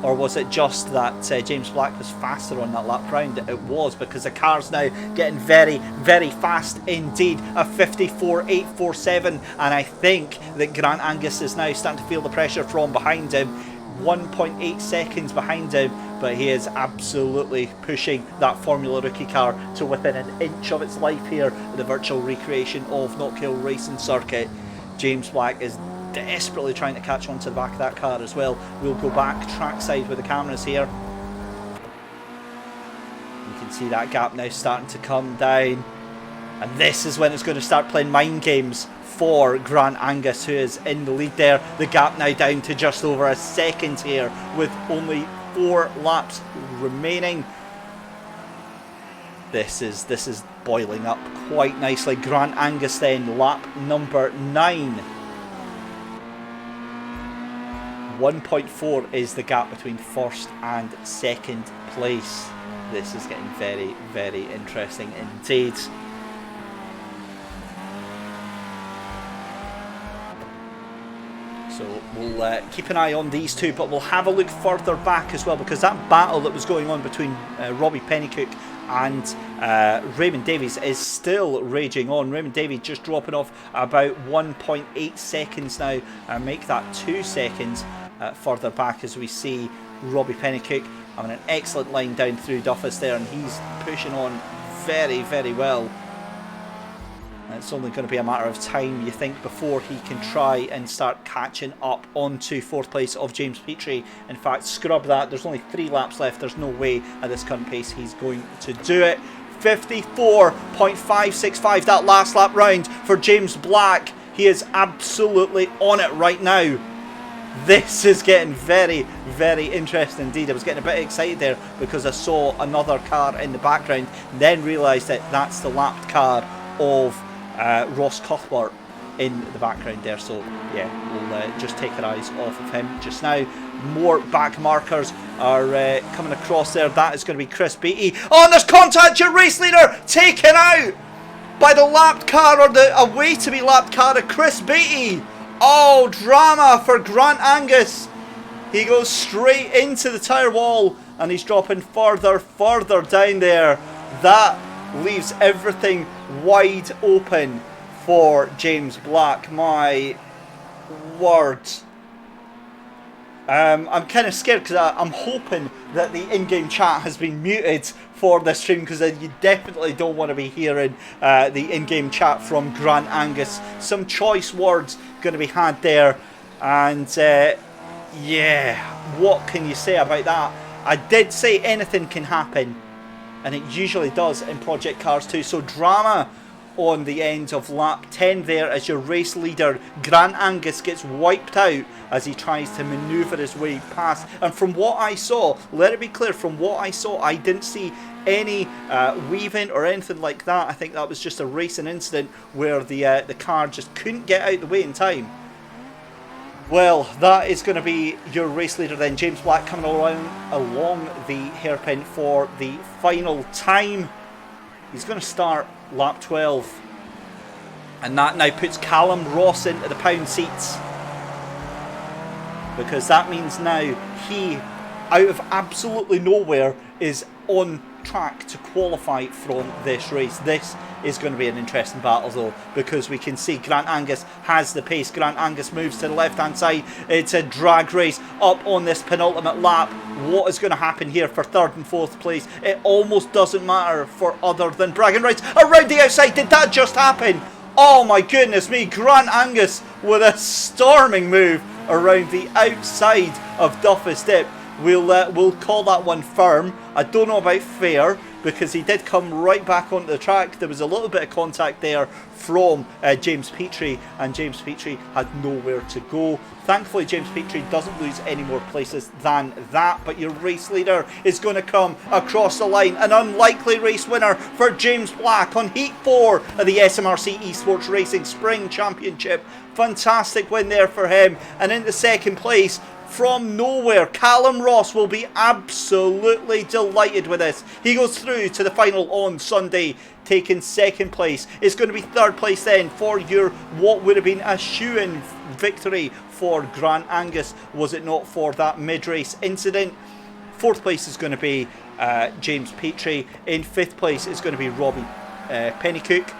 Or was it just that James Black was faster on that lap round? It was, because the car's now getting very, very fast indeed. A 54.847, and I think that Grant Angus is now starting to feel the pressure from behind him. 1.8 seconds behind him, but he is absolutely pushing that Formula Rookie car to within an inch of its life here at the virtual recreation of Knockhill Racing Circuit. James Black is desperately trying to catch onto the back of that car as well. We'll go back trackside with the cameras here. You can see that gap now starting to come down, and this is when it's going to start playing mind games for Grant Angus, who is in the lead there. The gap now down to just over a second here with only 4 laps remaining. This is boiling up quite nicely. Grant Angus then, lap number 9. 1.4 is the gap between 1st and 2nd place. This is getting very, very interesting indeed. So we'll keep an eye on these two, but we'll have a look further back as well, because that battle that was going on between Robbie Pennycook and Raymond Davies is still raging on. Raymond Davies just dropping off about 1.8 seconds now, and make that 2 seconds further back, as we see Robbie Pennycook having an excellent line down through Duffus there, and he's pushing on very, very well. And it's only going to be a matter of time, you think, before he can try and start catching up onto 4th place of James Petrie. In fact, scrub that, there's only 3 laps left. There's no way at this current pace he's going to do it. 54.565 that last lap round for James Black. He is absolutely on it right now. This is getting very, very interesting indeed. I was getting a bit excited there because I saw another car in the background, then realised that that's the lapped car of Ross Cuthbert in the background there. So yeah, we'll just take our eyes off of him just now. More back markers are coming across there. That is going to be Chris Beattie. Oh, and there's contact. Your race leader taken out by the lapped car, or the away to be lapped car of Chris Beattie. Oh, drama for Grant Angus. He goes straight into the tyre wall, and he's dropping further down there. That leaves everything wide open for James Black. My word. I'm kind of scared, because I'm hoping that the in-game chat has been muted for this stream, because you definitely don't want to be hearing the in-game chat from Grant Angus. Some choice words going to be had there, and yeah, what can you say about that? I did say anything can happen, and it usually does in Project Cars 2. So drama on the end of lap 10 there, as your race leader Grant Angus gets wiped out as he tries to manoeuvre his way past. And from what I saw, let it be clear, from what I saw, I didn't see any weaving or anything like that. I think that was just a racing incident where the car just couldn't get out the way in time. Well, that is going to be your race leader then, James Black, coming along the hairpin for the final time. He's going to start lap 12, and that now puts Callum Ross into the pound seats, because that means now he, out of absolutely nowhere, is on track to qualify from this race. This is going to be an interesting battle though, because we can see Grant Angus has the pace. Grant Angus moves to the left hand side. It's a drag race up on this penultimate lap. What is going to happen here for third and fourth place? It almost doesn't matter for other than bragging rights. Around the outside, did that just happen? Oh my goodness me, Grant Angus with a storming move around the outside of Duffus Dip. We'll call that one firm. I don't know about fair, because he did come right back onto the track. There was a little bit of contact there from James Petrie, and James Petrie had nowhere to go. Thankfully, James Petrie doesn't lose any more places than that, but your race leader is going to come across the line. An unlikely race winner for James Black on Heat 4 of the SMRC eSports Racing Spring Championship. Fantastic win there for him. And into second place, from nowhere, Callum Ross will be absolutely delighted with this. He goes through to the final on Sunday, taking second place. It's going to be third place then for your, what would have been a shoo-in victory for Grant Angus, was it not for that mid-race incident. Fourth place is going to be James Petrie. In fifth place is going to be Robbie Pennycook.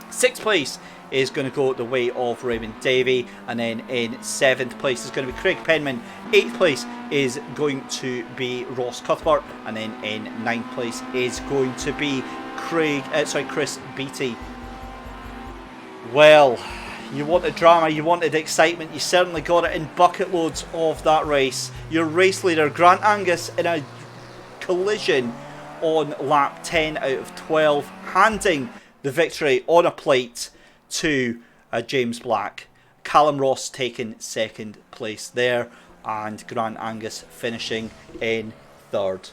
Sixth place is going to go the way of Raymond Davey, and then in seventh place is going to be Craig Penman. Eighth place is going to be Ross Cuthbert, and then in ninth place is going to be Chris Beattie. Well, you wanted drama, you wanted excitement, you certainly got it in bucket loads of that race. Your race leader Grant Angus in a collision on lap 10 out of 12, handing the victory on a plate to James Black. Callum Ross taking second place there, and Grant Angus finishing in third.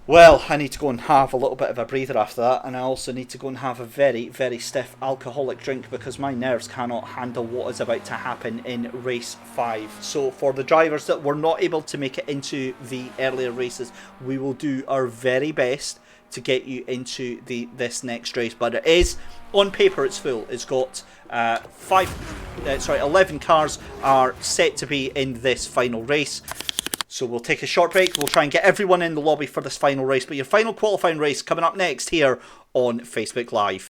Well, I need to go and have a little bit of a breather after that, and I also need to go and have a very, very stiff alcoholic drink, because my nerves cannot handle what is about to happen in race 5. So for the drivers that were not able to make it into the earlier races, we will do our very best to get you into this next race. But it is, on paper it's full. It's got 11 cars are set to be in this final race. So we'll take a short break. We'll try and get everyone in the lobby for this final race. But your final qualifying race coming up next here on Facebook Live.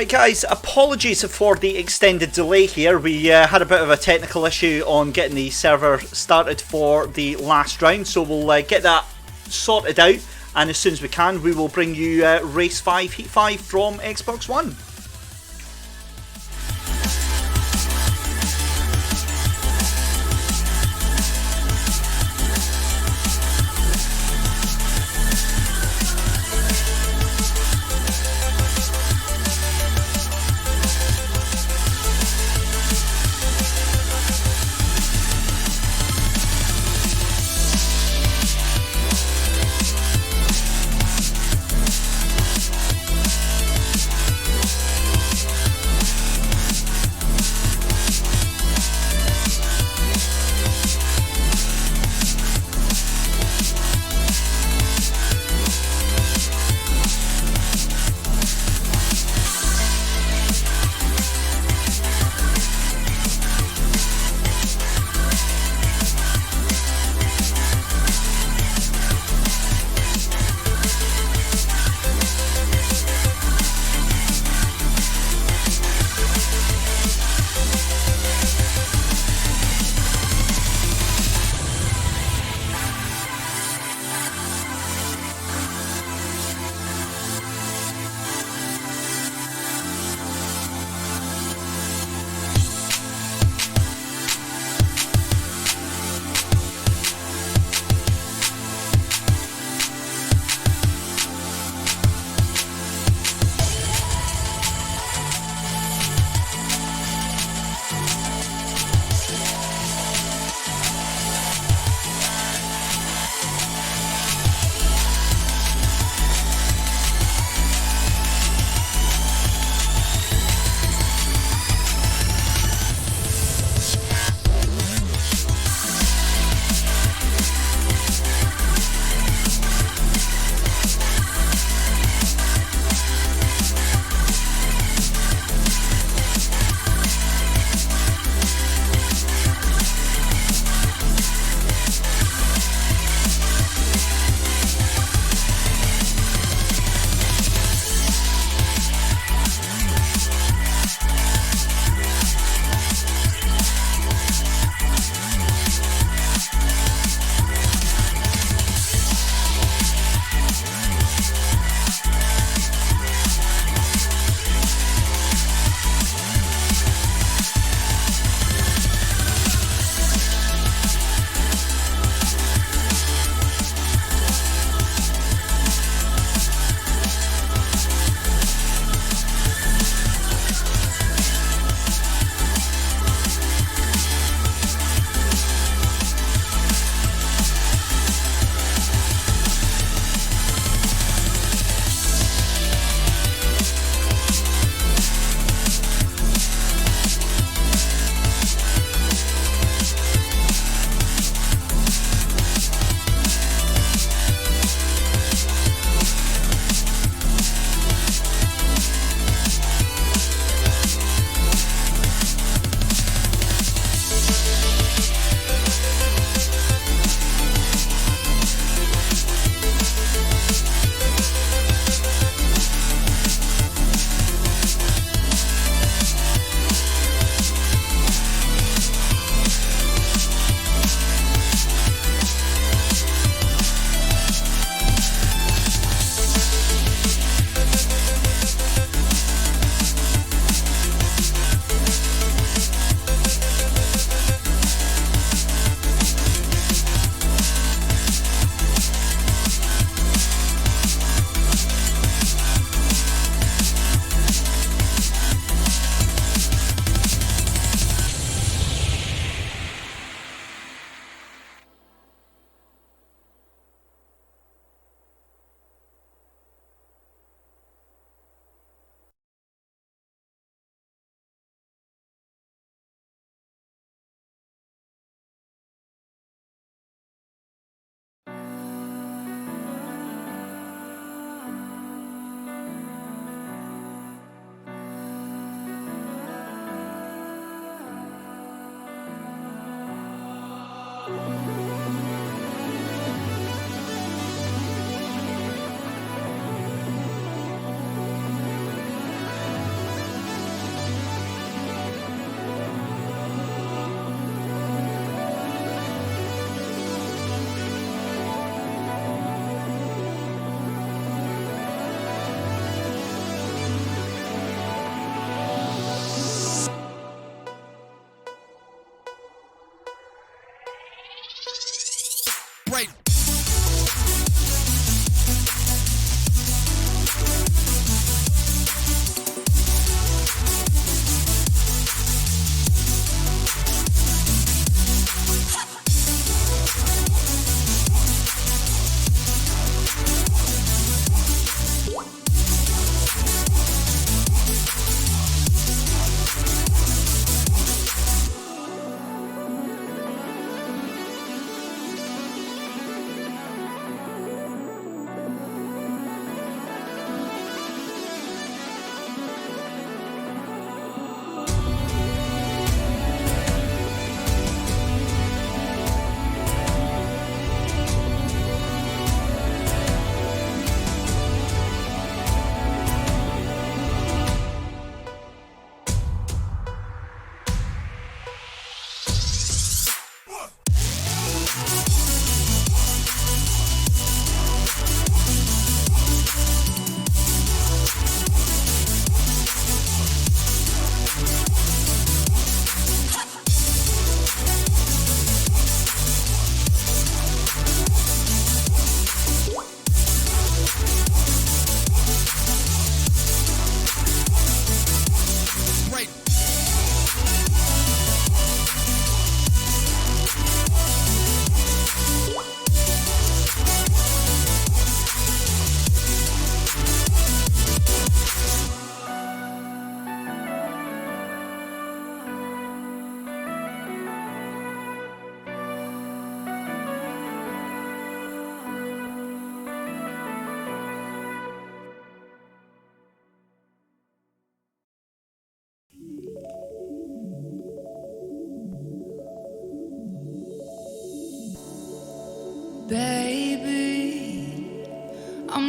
Right guys, apologies for the extended delay here. We had a bit of a technical issue on getting the server started for the last round, so we'll get that sorted out, and as soon as we can we will bring you Race 5 Heat 5 from Xbox One.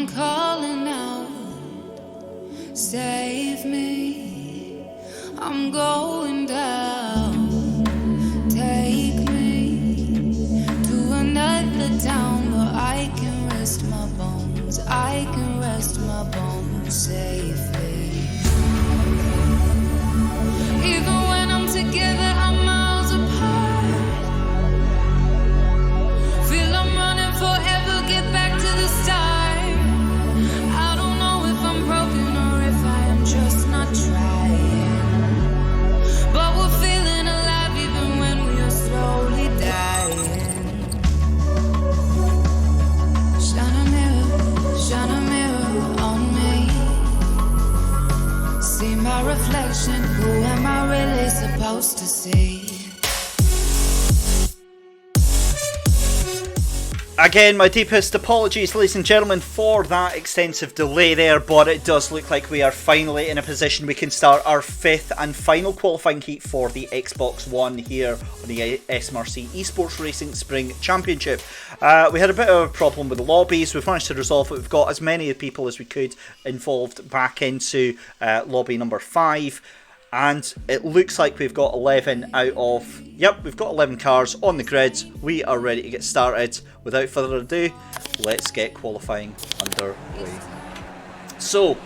I'm calling out, save me. I'm going down. Take me to another town where I can rest my bones. I can rest my bones safely. Even when I'm together, I'm miles apart. Feel I'm running forever, get back to the start. I don't know if I'm broken or if I am just not trying. But we're feeling alive even when we are slowly dying. Shine a mirror on me. See my reflection, who am I really supposed to see? Again, my deepest apologies, ladies and gentlemen, for that extensive delay there, but it does look like we are finally in a position we can start our fifth and final qualifying heat for the Xbox One here on the SMRC eSports Racing Spring Championship. We had a bit of a problem with the lobbies. We've managed to resolve it. We've got as many people as we could involved back into lobby number 5. And it looks like we've got 11 out of... Yep, we've got 11 cars on the grid. We are ready to get started. Without further ado, let's get qualifying underway. So,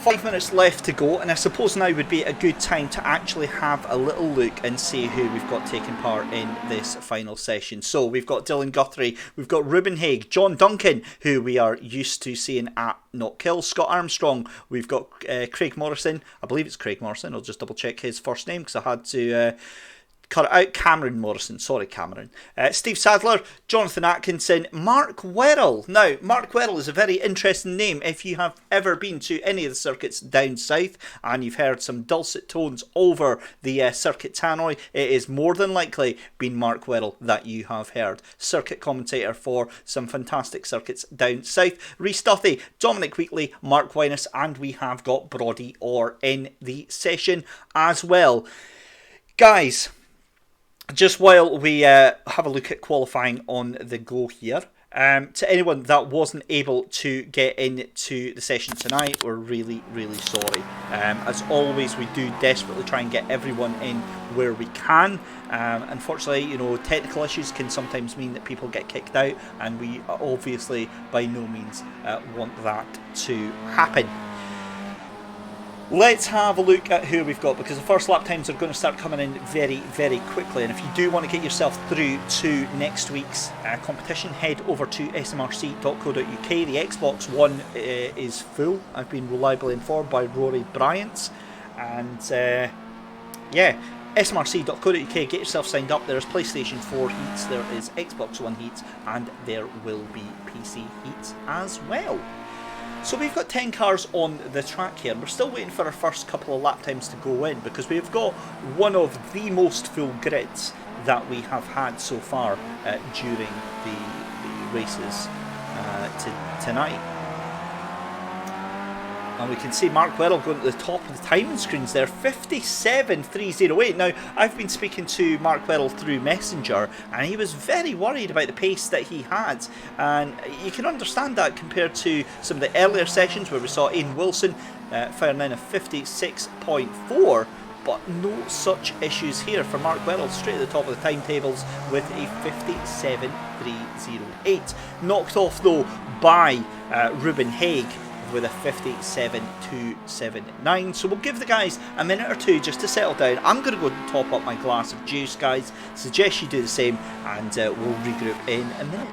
5 minutes left to go, and I suppose now would be a good time to actually have a little look and see who we've got taking part in this final session. So we've got Dylan Guthrie, we've got Ruben Haig, John Duncan, who we are used to seeing at Not Kill, Scott Armstrong, we've got Craig Morrison, I believe it's Craig Morrison, I'll just double check his first name because I had to... cut it out, Cameron Morrison, sorry Cameron. Steve Sadler, Jonathan Atkinson, Mark Werrell. Now, Mark Werrell is a very interesting name. If you have ever been to any of the circuits down south and you've heard some dulcet tones over the circuit tannoy, it is more than likely been Mark Werrell that you have heard. Circuit commentator for some fantastic circuits down south. Rhys Duthie, Dominic Wheatley, Mark Winus, and we have got Brodie Orr in the session as well. Guys, just while we have a look at qualifying on the go here, to anyone that wasn't able to get into the session tonight, we're really, really sorry. As always, we do desperately try and get everyone in where we can. Unfortunately, technical issues can sometimes mean that people get kicked out, and we obviously by no means want that to happen. Let's have a look at who we've got, because the first lap times are going to start coming in very, very quickly. And if you do want to get yourself through to next week's competition, head over to smrc.co.uk. The Xbox One is full. I've been reliably informed by Rory Bryant. And yeah, smrc.co.uk, get yourself signed up. There's PlayStation 4 heats, there is Xbox One heats, and there will be PC heats as well. So we've got 10 cars on the track here. We're still waiting for our first couple of lap times to go in, because we've got one of the most full grids that we have had so far during the races tonight. And we can see Mark Werrell going to the top of the timing screens there, 57.308. Now, I've been speaking to Mark Werrell through Messenger, and he was very worried about the pace that he had. And you can understand that compared to some of the earlier sessions where we saw Aidan Wilson firing in a 56.4. But no such issues here for Mark Werrell, straight at the top of the timetables with a 57.308. Knocked off, though, by Ruben Haig with a 57.279. So we'll give the guys a minute or two just to settle down. I'm going to go and top up my glass of juice, guys. Suggest you do the same, and we'll regroup in a minute.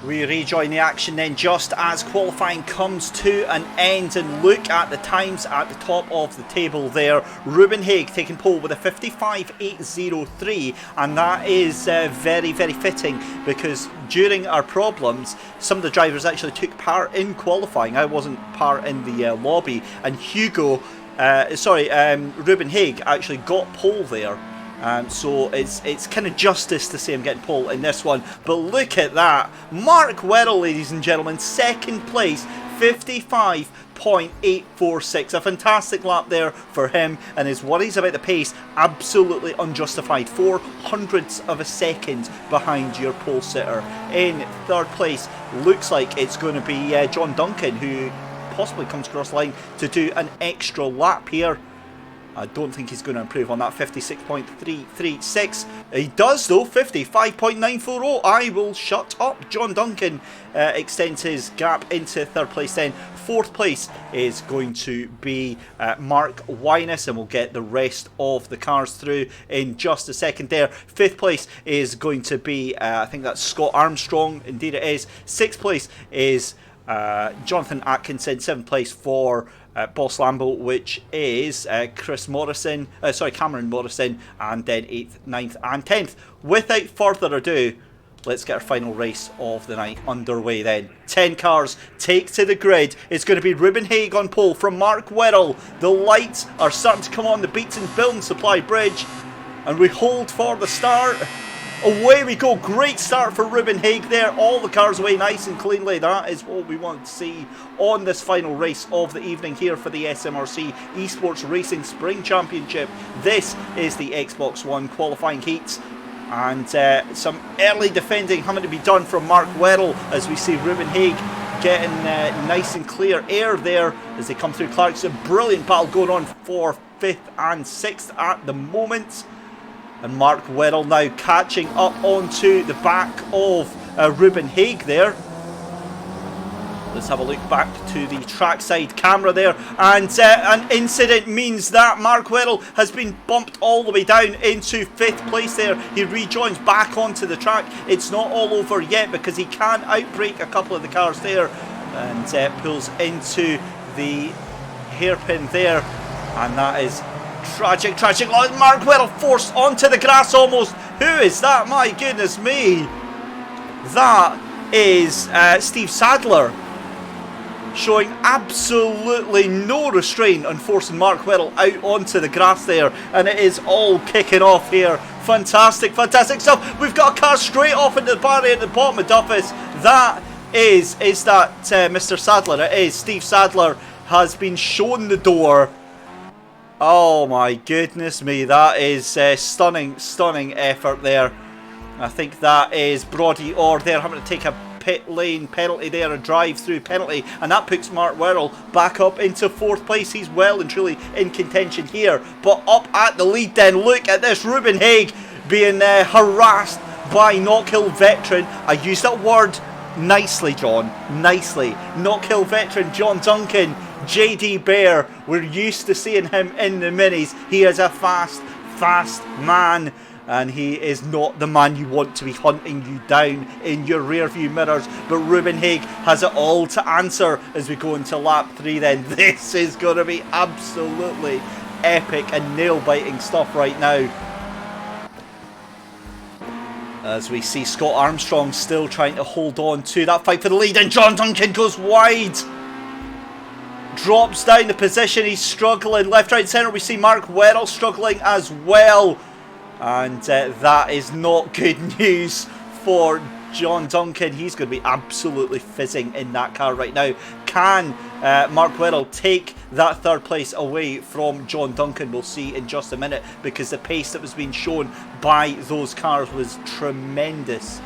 We rejoin the action then just as qualifying comes to an end, and look at the times at the top of the table there. Ruben Haig taking pole with a 55.803, and that is very, very fitting, because during our problems some of the drivers actually took part in qualifying. I wasn't part in the lobby, and Ruben Haig actually got pole there. So it's kind of justice to say I'm getting pole in this one. But look at that. Mark Wirrell, ladies and gentlemen, second place, 55.846. A fantastic lap there for him, and his worries about the pace absolutely unjustified. 400ths of a second behind your pole sitter. In third place, looks like it's going to be John Duncan, who possibly comes across the line to do an extra lap here. I don't think he's going to improve on that 56.336. He does though, 55.940. I will shut up. John Duncan extends his gap into third place then. Fourth place is going to be Mark Wyness, and we'll get the rest of the cars through in just a second there. Fifth place is going to be, I think that's Scott Armstrong. Indeed it is. Sixth place is Jonathan Atkinson. Seventh place for Boss Lambo, which is Cameron Morrison, and then 8th, 9th and 10th. Without further ado, let's get our final race of the night underway then. 10 cars take to the grid. It's going to be Ruben Haig on pole from Mark Wirrell. The lights are starting to come on the Beaton Building Supply Bridge, and we hold for the start. Away we go. Great start for Ruben Haig there. All the cars away nice and cleanly. That is what we want to see on this final race of the evening here for the SMRC eSports Racing Spring Championship. This is the Xbox One qualifying heats, and some early defending having to be done from Mark Wirrell as we see Ruben Haig getting nice and clear air there as they come through Clarkson. Brilliant battle going on for 5th and 6th at the moment. And Mark Wirrell now catching up onto the back of Ruben Haig there. Let's have a look back to the trackside camera there. And an incident means that Mark Wirrell has been bumped all the way down into 5th place there. He rejoins back onto the track. It's not all over yet, because he can outbrake a couple of the cars there, and pulls into the hairpin there. And that is tragic. Mark Wirrell forced onto the grass almost. Who is that? My goodness me. That is Steve Sadler, showing absolutely no restraint on forcing Mark Wirrell out onto the grass there. And it is all kicking off here. Fantastic stuff. We've got a car straight off into the barrier at the bottom of Duffus. That is that Mr. Sadler? It is. Steve Sadler has been shown the door. Oh my goodness me, that is stunning effort there. I think that is Brody Orr there having to take a pit lane penalty there, a drive-through penalty, and that puts Mark Wirrell back up into 4th place. He's well and truly in contention here, but up at the lead then. Look at this, Ruben Haig being harassed by Knockhill veteran. I used that word nicely, John, nicely. Knockhill veteran John Duncan, JD Bear. We're used to seeing him in the minis. He is a fast man, and he is not the man you want to be hunting you down in your rear view mirrors. But Ruben Haig has it all to answer as we go into lap 3 then. This is going to be absolutely epic and nail-biting stuff right now, as we see Scott Armstrong still trying to hold on to that fight for the lead, and John Duncan goes wide. Drops down the position. He's struggling left, right, centre. We see Mark Wirrell struggling as well, and that is not good news for John Duncan. He's going to be absolutely fizzing in that car right now. Can Mark Wirrell take that 3rd place away from John Duncan? We'll see in just a minute, because the pace that was being shown by those cars was tremendous.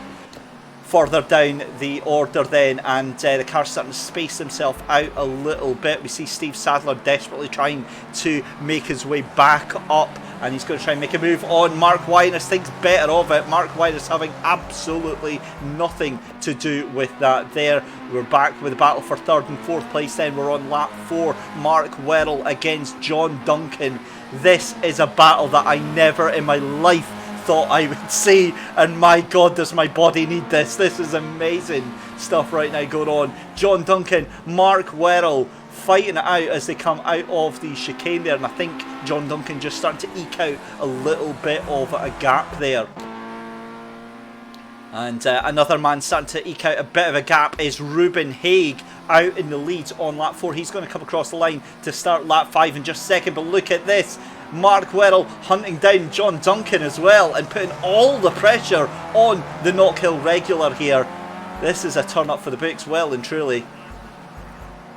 Further down the order then, and the car's starting to space himself out a little bit. We see Steve Sadler desperately trying to make his way back up, and he's going to try and make a move on Mark Wyness. Thinks better of it. Mark Wyness having absolutely nothing to do with that there. We're back with the battle for 3rd and 4th place then. We're on lap 4. Mark Wirrell against John Duncan. This is a battle that I never in my life thought I would see, and my god, does my body need this. This is amazing stuff right now going on. John Duncan, Mark Werrell fighting it out as they come out of the chicane there, and I think John Duncan just starting to eke out a little bit of a gap there. And another man starting to eke out a bit of a gap is Ruben Haig, out in the lead on lap 4. He's going to come across the line to start lap 5 in just a second, but look at this. Mark Werrell hunting down John Duncan as well and putting all the pressure on the Knockhill regular here. This is a turn up for the books, well and truly.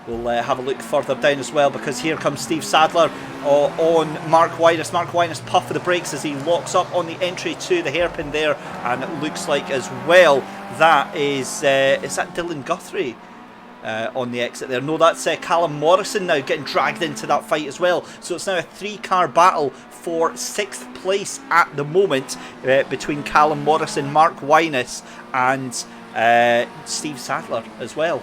We'll have a look further down as well, because here comes Steve Sadler on Mark Winus. Mark Winus puff of the brakes as he locks up on the entry to the hairpin there, and it looks like as well that is that Dylan Guthrie on the exit there? No, that's Callum Morrison now getting dragged into that fight as well. So it's now a 3-car battle for 6th place at the moment between Callum Morrison, Mark Winus and Steve Sadler as well.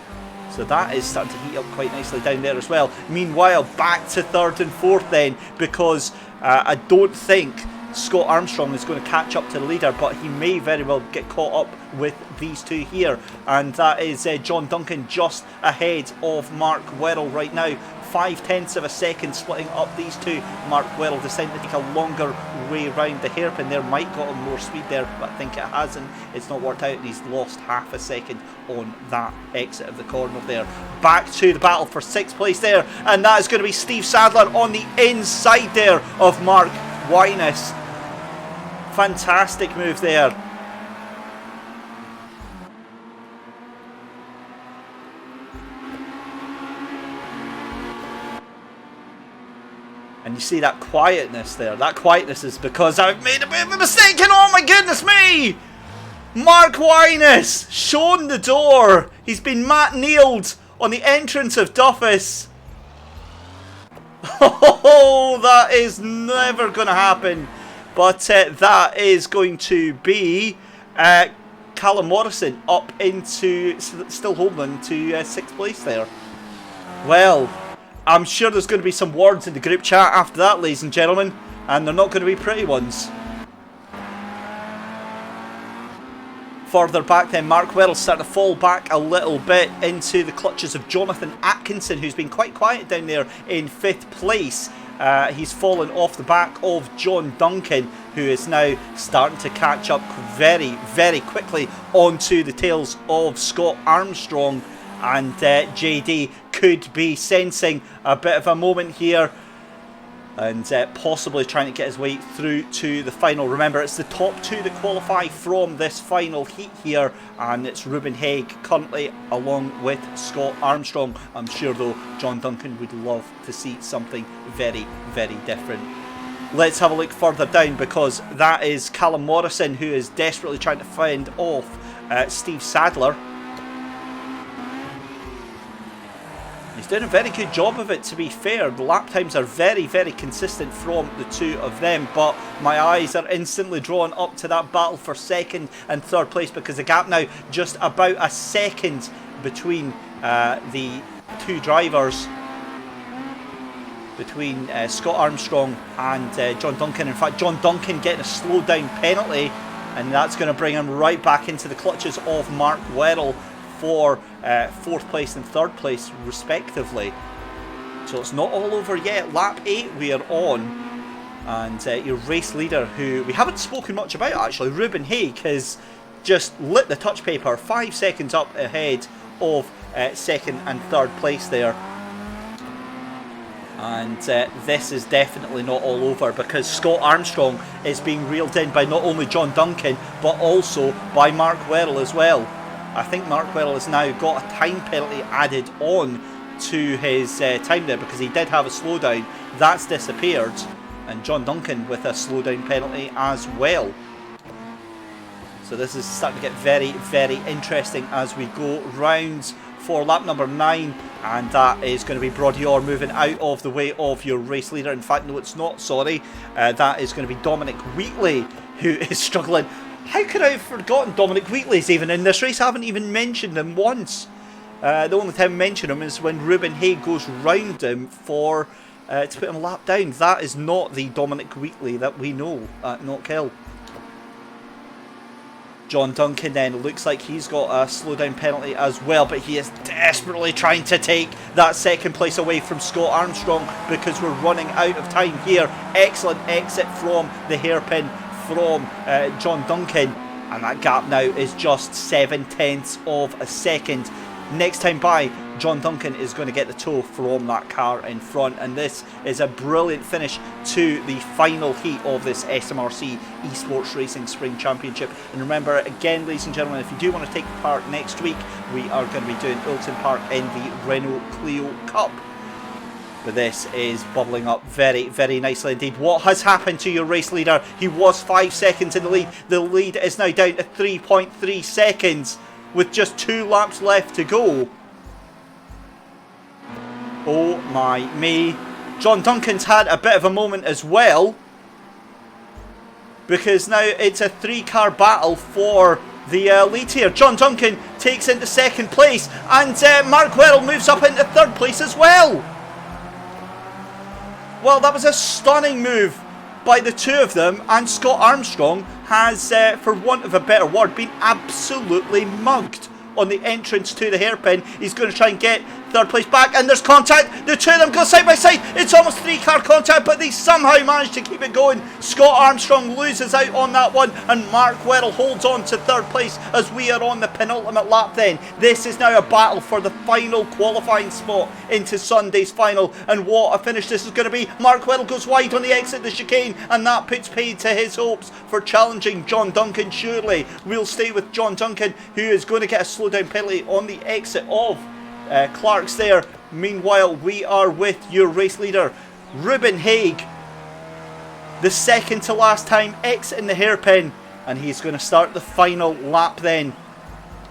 So that is starting to heat up quite nicely down there as well. Meanwhile, back to 3rd and 4th then, because I don't think Scott Armstrong is going to catch up to the leader, but he may very well get caught up with these two here. And that is John Duncan just ahead of Mark Werrell right now. 0.5 of a second splitting up these two. Mark Werrell deciding to take a longer way round the hairpin there. Might got him more speed there, but I think it hasn't. It's not worked out, and he's lost half a second on that exit of the corner there. Back to the battle for 6th place there, and that is going to be Steve Sadler on the inside there of Mark Winus. Fantastic move there. And you see that quietness there. That quietness is because I've made a bit of a mistake, and oh my goodness me! Mark Winus shown the door. He's been Matt Nealed on the entrance of Duffus. Oh, that is never going to happen. But that is going to be Callum Morrison up into, still holding to 6th place there. Well, I'm sure there's going to be some words in the group chat after that, ladies and gentlemen, and they're not going to be pretty ones. Further back then, Mark Werrell starting to fall back a little bit into the clutches of Jonathan Atkinson, who's been quite quiet down there in 5th place. He's fallen off the back of John Duncan, who is now starting to catch up very, very quickly onto the tails of Scott Armstrong. And JD could be sensing a bit of a moment here and possibly trying to get his way through to the final. Remember, it's the top 2 that qualify from this final heat here, and it's Ruben Haig currently along with Scott Armstrong. I'm sure though John Duncan would love to see something very, very different. Let's have a look further down, because that is Callum Morrison, who is desperately trying to fend off Steve Sadler. He's doing a very good job of it, to be fair. The lap times are very, very consistent from the two of them, but my eyes are instantly drawn up to that battle for 2nd and 3rd place, because the gap now just about a second between the two drivers, between Scott Armstrong and John Duncan. In fact, John Duncan getting a slow down penalty, and that's going to bring him right back into the clutches of Mark Werrell for 4th place and 3rd place respectively. So it's not all over yet. Lap 8 we are on, and your race leader, who we haven't spoken much about actually, Ruben Haig, has just lit the touch paper, 5 seconds up ahead of 2nd and 3rd place there. And this is definitely not all over, because Scott Armstrong is being reeled in by not only John Duncan but also by Mark Werrell as well. I think Mark Werrell has now got a time penalty added on to his time there, because he did have a slowdown. That's disappeared, and John Duncan with a slowdown penalty as well. So this is starting to get very, very interesting as we go round for lap number 9, and that is going to be Brodior moving out of the way of your race leader. In fact, no, it's not, sorry. That is going to be Dominic Wheatley, who is struggling. How could I have forgotten Dominic Wheatley's even in this race? I haven't even mentioned him once. The only time I mention him is when Ruben Haig goes round him for to put him a lap down. That is not the Dominic Wheatley that we know at Knockhill. John Duncan then looks like he's got a slowdown penalty as well, but he is desperately trying to take that second place away from Scott Armstrong because we're running out of time here. Excellent exit from the hairpin from John Duncan, and that gap now is just 0.7 of a second. Next time by, John Duncan is going to get the toe from that car in front, and this is a brilliant finish to the final heat of this SMRC eSports Racing Spring Championship. And remember, again, ladies and gentlemen, if you do want to take part next week, we are going to be doing Ilton Park in the Renault Clio Cup. But this is bubbling up very, very nicely indeed. What has happened to your race leader? He was 5 seconds in the lead. The lead is now down to 3.3 seconds with just 2 laps left to go. Oh my me. John Duncan's had a bit of a moment as well, because now it's a 3-car battle for the lead here. John Duncan takes into second place, and Mark Werrell moves up into third place as well. Well, that was a stunning move by the two of them, and Scott Armstrong has, for want of a better word, been absolutely mugged on the entrance to the hairpin. He's going to try and get third place back, and there's contact. The two of them go side by side. It's almost 3-car contact, but they somehow manage to keep it going. Scott Armstrong loses out on that one, and Mark Werrell holds on to third place as we are on the penultimate lap then. This is now a battle for the final qualifying spot into Sunday's final, and what a finish this is going to be. Mark Werrell goes wide on the exit of the chicane, and that puts paid to his hopes for challenging John Duncan. Surely we'll stay with John Duncan, who is going to get a slowdown penalty on the exit of Clark's there. Meanwhile, we are with your race leader, Ruben Haig, the second to last time exiting the hairpin, and he's going to start the final lap then.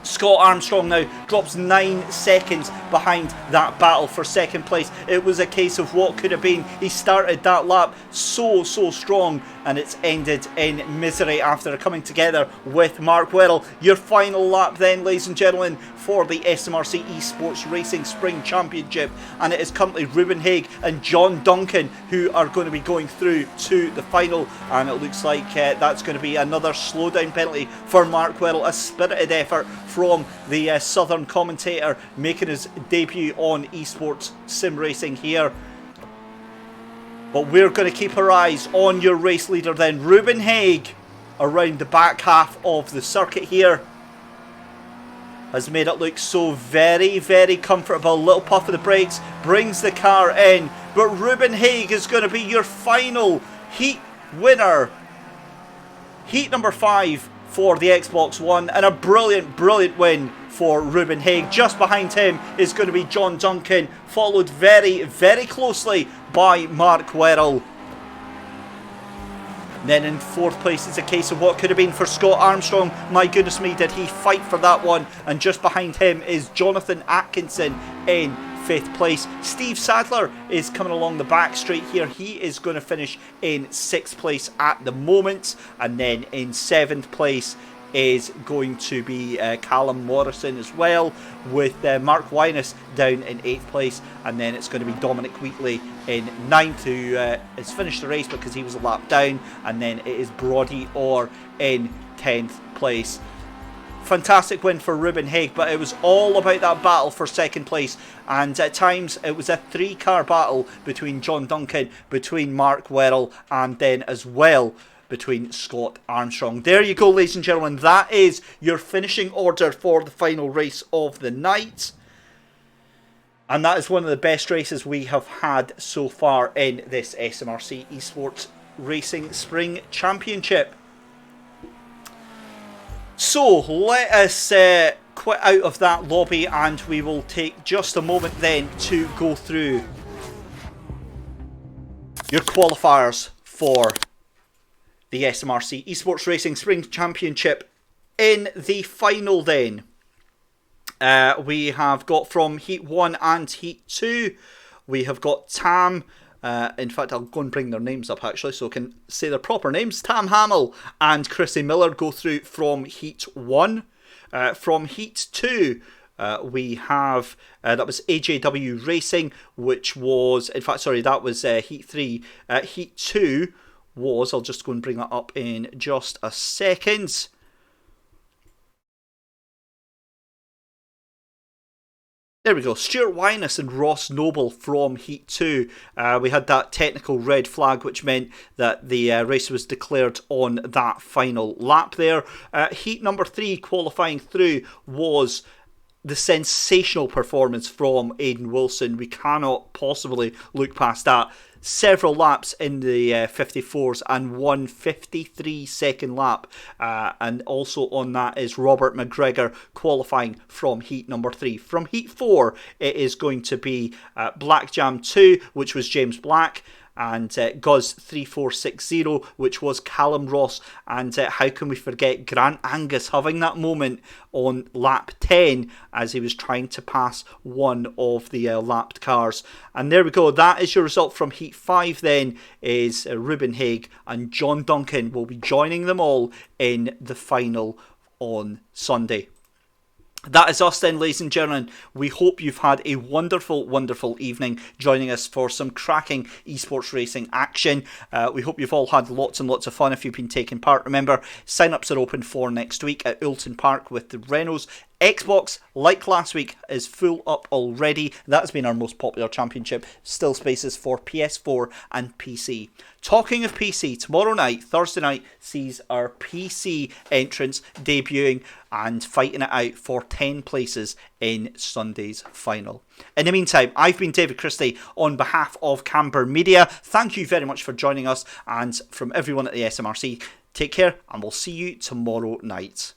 Scott Armstrong now drops 9 seconds behind that battle for second place. It was a case of what could have been. He started that lap so strong, and it's ended in misery after coming together with Mark Werrell. Your final lap then, ladies and gentlemen, for the SMRC eSports Racing Spring Championship, and it is currently Ruben Haig and John Duncan who are going to be going through to the final, and it looks like that's going to be another slowdown penalty for Mark Werrell. A spirited effort from the southern commentator making his debut on eSports sim racing here. But we're going to keep our eyes on your race leader then, Ruben Haig, around the back half of the circuit here. Has made it look so very comfortable. Little puff of the brakes brings the car in, but Ruben Haig is going to be your final heat winner. Heat number 5 for the Xbox One, and a brilliant win for Ruben Haig. Just behind him is going to be John Duncan, followed very closely by Mark Werrell. Then in fourth place, it's a case of what could have been for Scott Armstrong. My goodness me, did he fight for that one. And just behind him is Jonathan Atkinson in 5th place. Steve Sadler is coming along the back straight here. He is going to finish in 6th place at the moment. And then in 7th place is going to be Callum Morrison as well, with Mark Winus down in 8th place, and then it's going to be Dominic Wheatley in 9th, who has finished the race because he was a lap down, and then it is Brody Orr in 10th place. Fantastic win for Ruben Haig, but it was all about that battle for second place, and at times it was a 3-car battle between John Duncan, between Mark Werrell, and then as well between Scott Armstrong. There you go, ladies and gentlemen. That is your finishing order for the final race of the night. And that is one of the best races we have had so far in this SMRC eSports Racing Spring Championship. So, let us quit out of that lobby, and we will take just a moment then to go through your qualifiers for the SMRC eSports Racing Spring Championship. In the final then, we have got from Heat 1 and Heat 2, we have got Tam, in fact I'll go and bring their names up actually so I can say their proper names. Tam Hamill and Chrissy Miller go through from Heat 1. From Heat 2, we have, that was AJW Racing, which was, in fact, sorry, that was Heat 3. Heat 2 was, I'll just go and bring that up in just a second. There we go. Stuart Wyness and Ross Noble from Heat 2. We had that technical red flag, which meant that the race was declared on that final lap there. Heat number 3 qualifying through was the sensational performance from Aidan Wilson. We cannot possibly look past that. Several laps in the 54s and 1:53 lap. And also on that is Robert McGregor qualifying from heat number 3. From heat 4, it is going to be Black Jam 2, which was James Black, and Guz 3460, which was Callum Ross. And how can we forget Grant Angus having that moment on lap 10 as he was trying to pass one of the lapped cars. And there we go. That is your result from Heat 5 then, is Ruben Haig and John Duncan will be joining them all in the final on Sunday. That is us then, ladies and gentlemen. We hope you've had a wonderful, wonderful evening joining us for some cracking esports racing action. We hope you've all had lots and lots of fun if you've been taking part. Remember, sign-ups are open for next week at Oulton Park with the Renaults. Xbox, like last week, is full up already. That has been our most popular championship. Still spaces for PS4 and PC. Talking of PC, tomorrow night, Thursday night, sees our PC entrants debuting and fighting it out for 10 places in Sunday's final. In the meantime, I've been David Christie on behalf of Camber Media. Thank you very much for joining us, and from everyone at the SMRC, take care and we'll see you tomorrow night.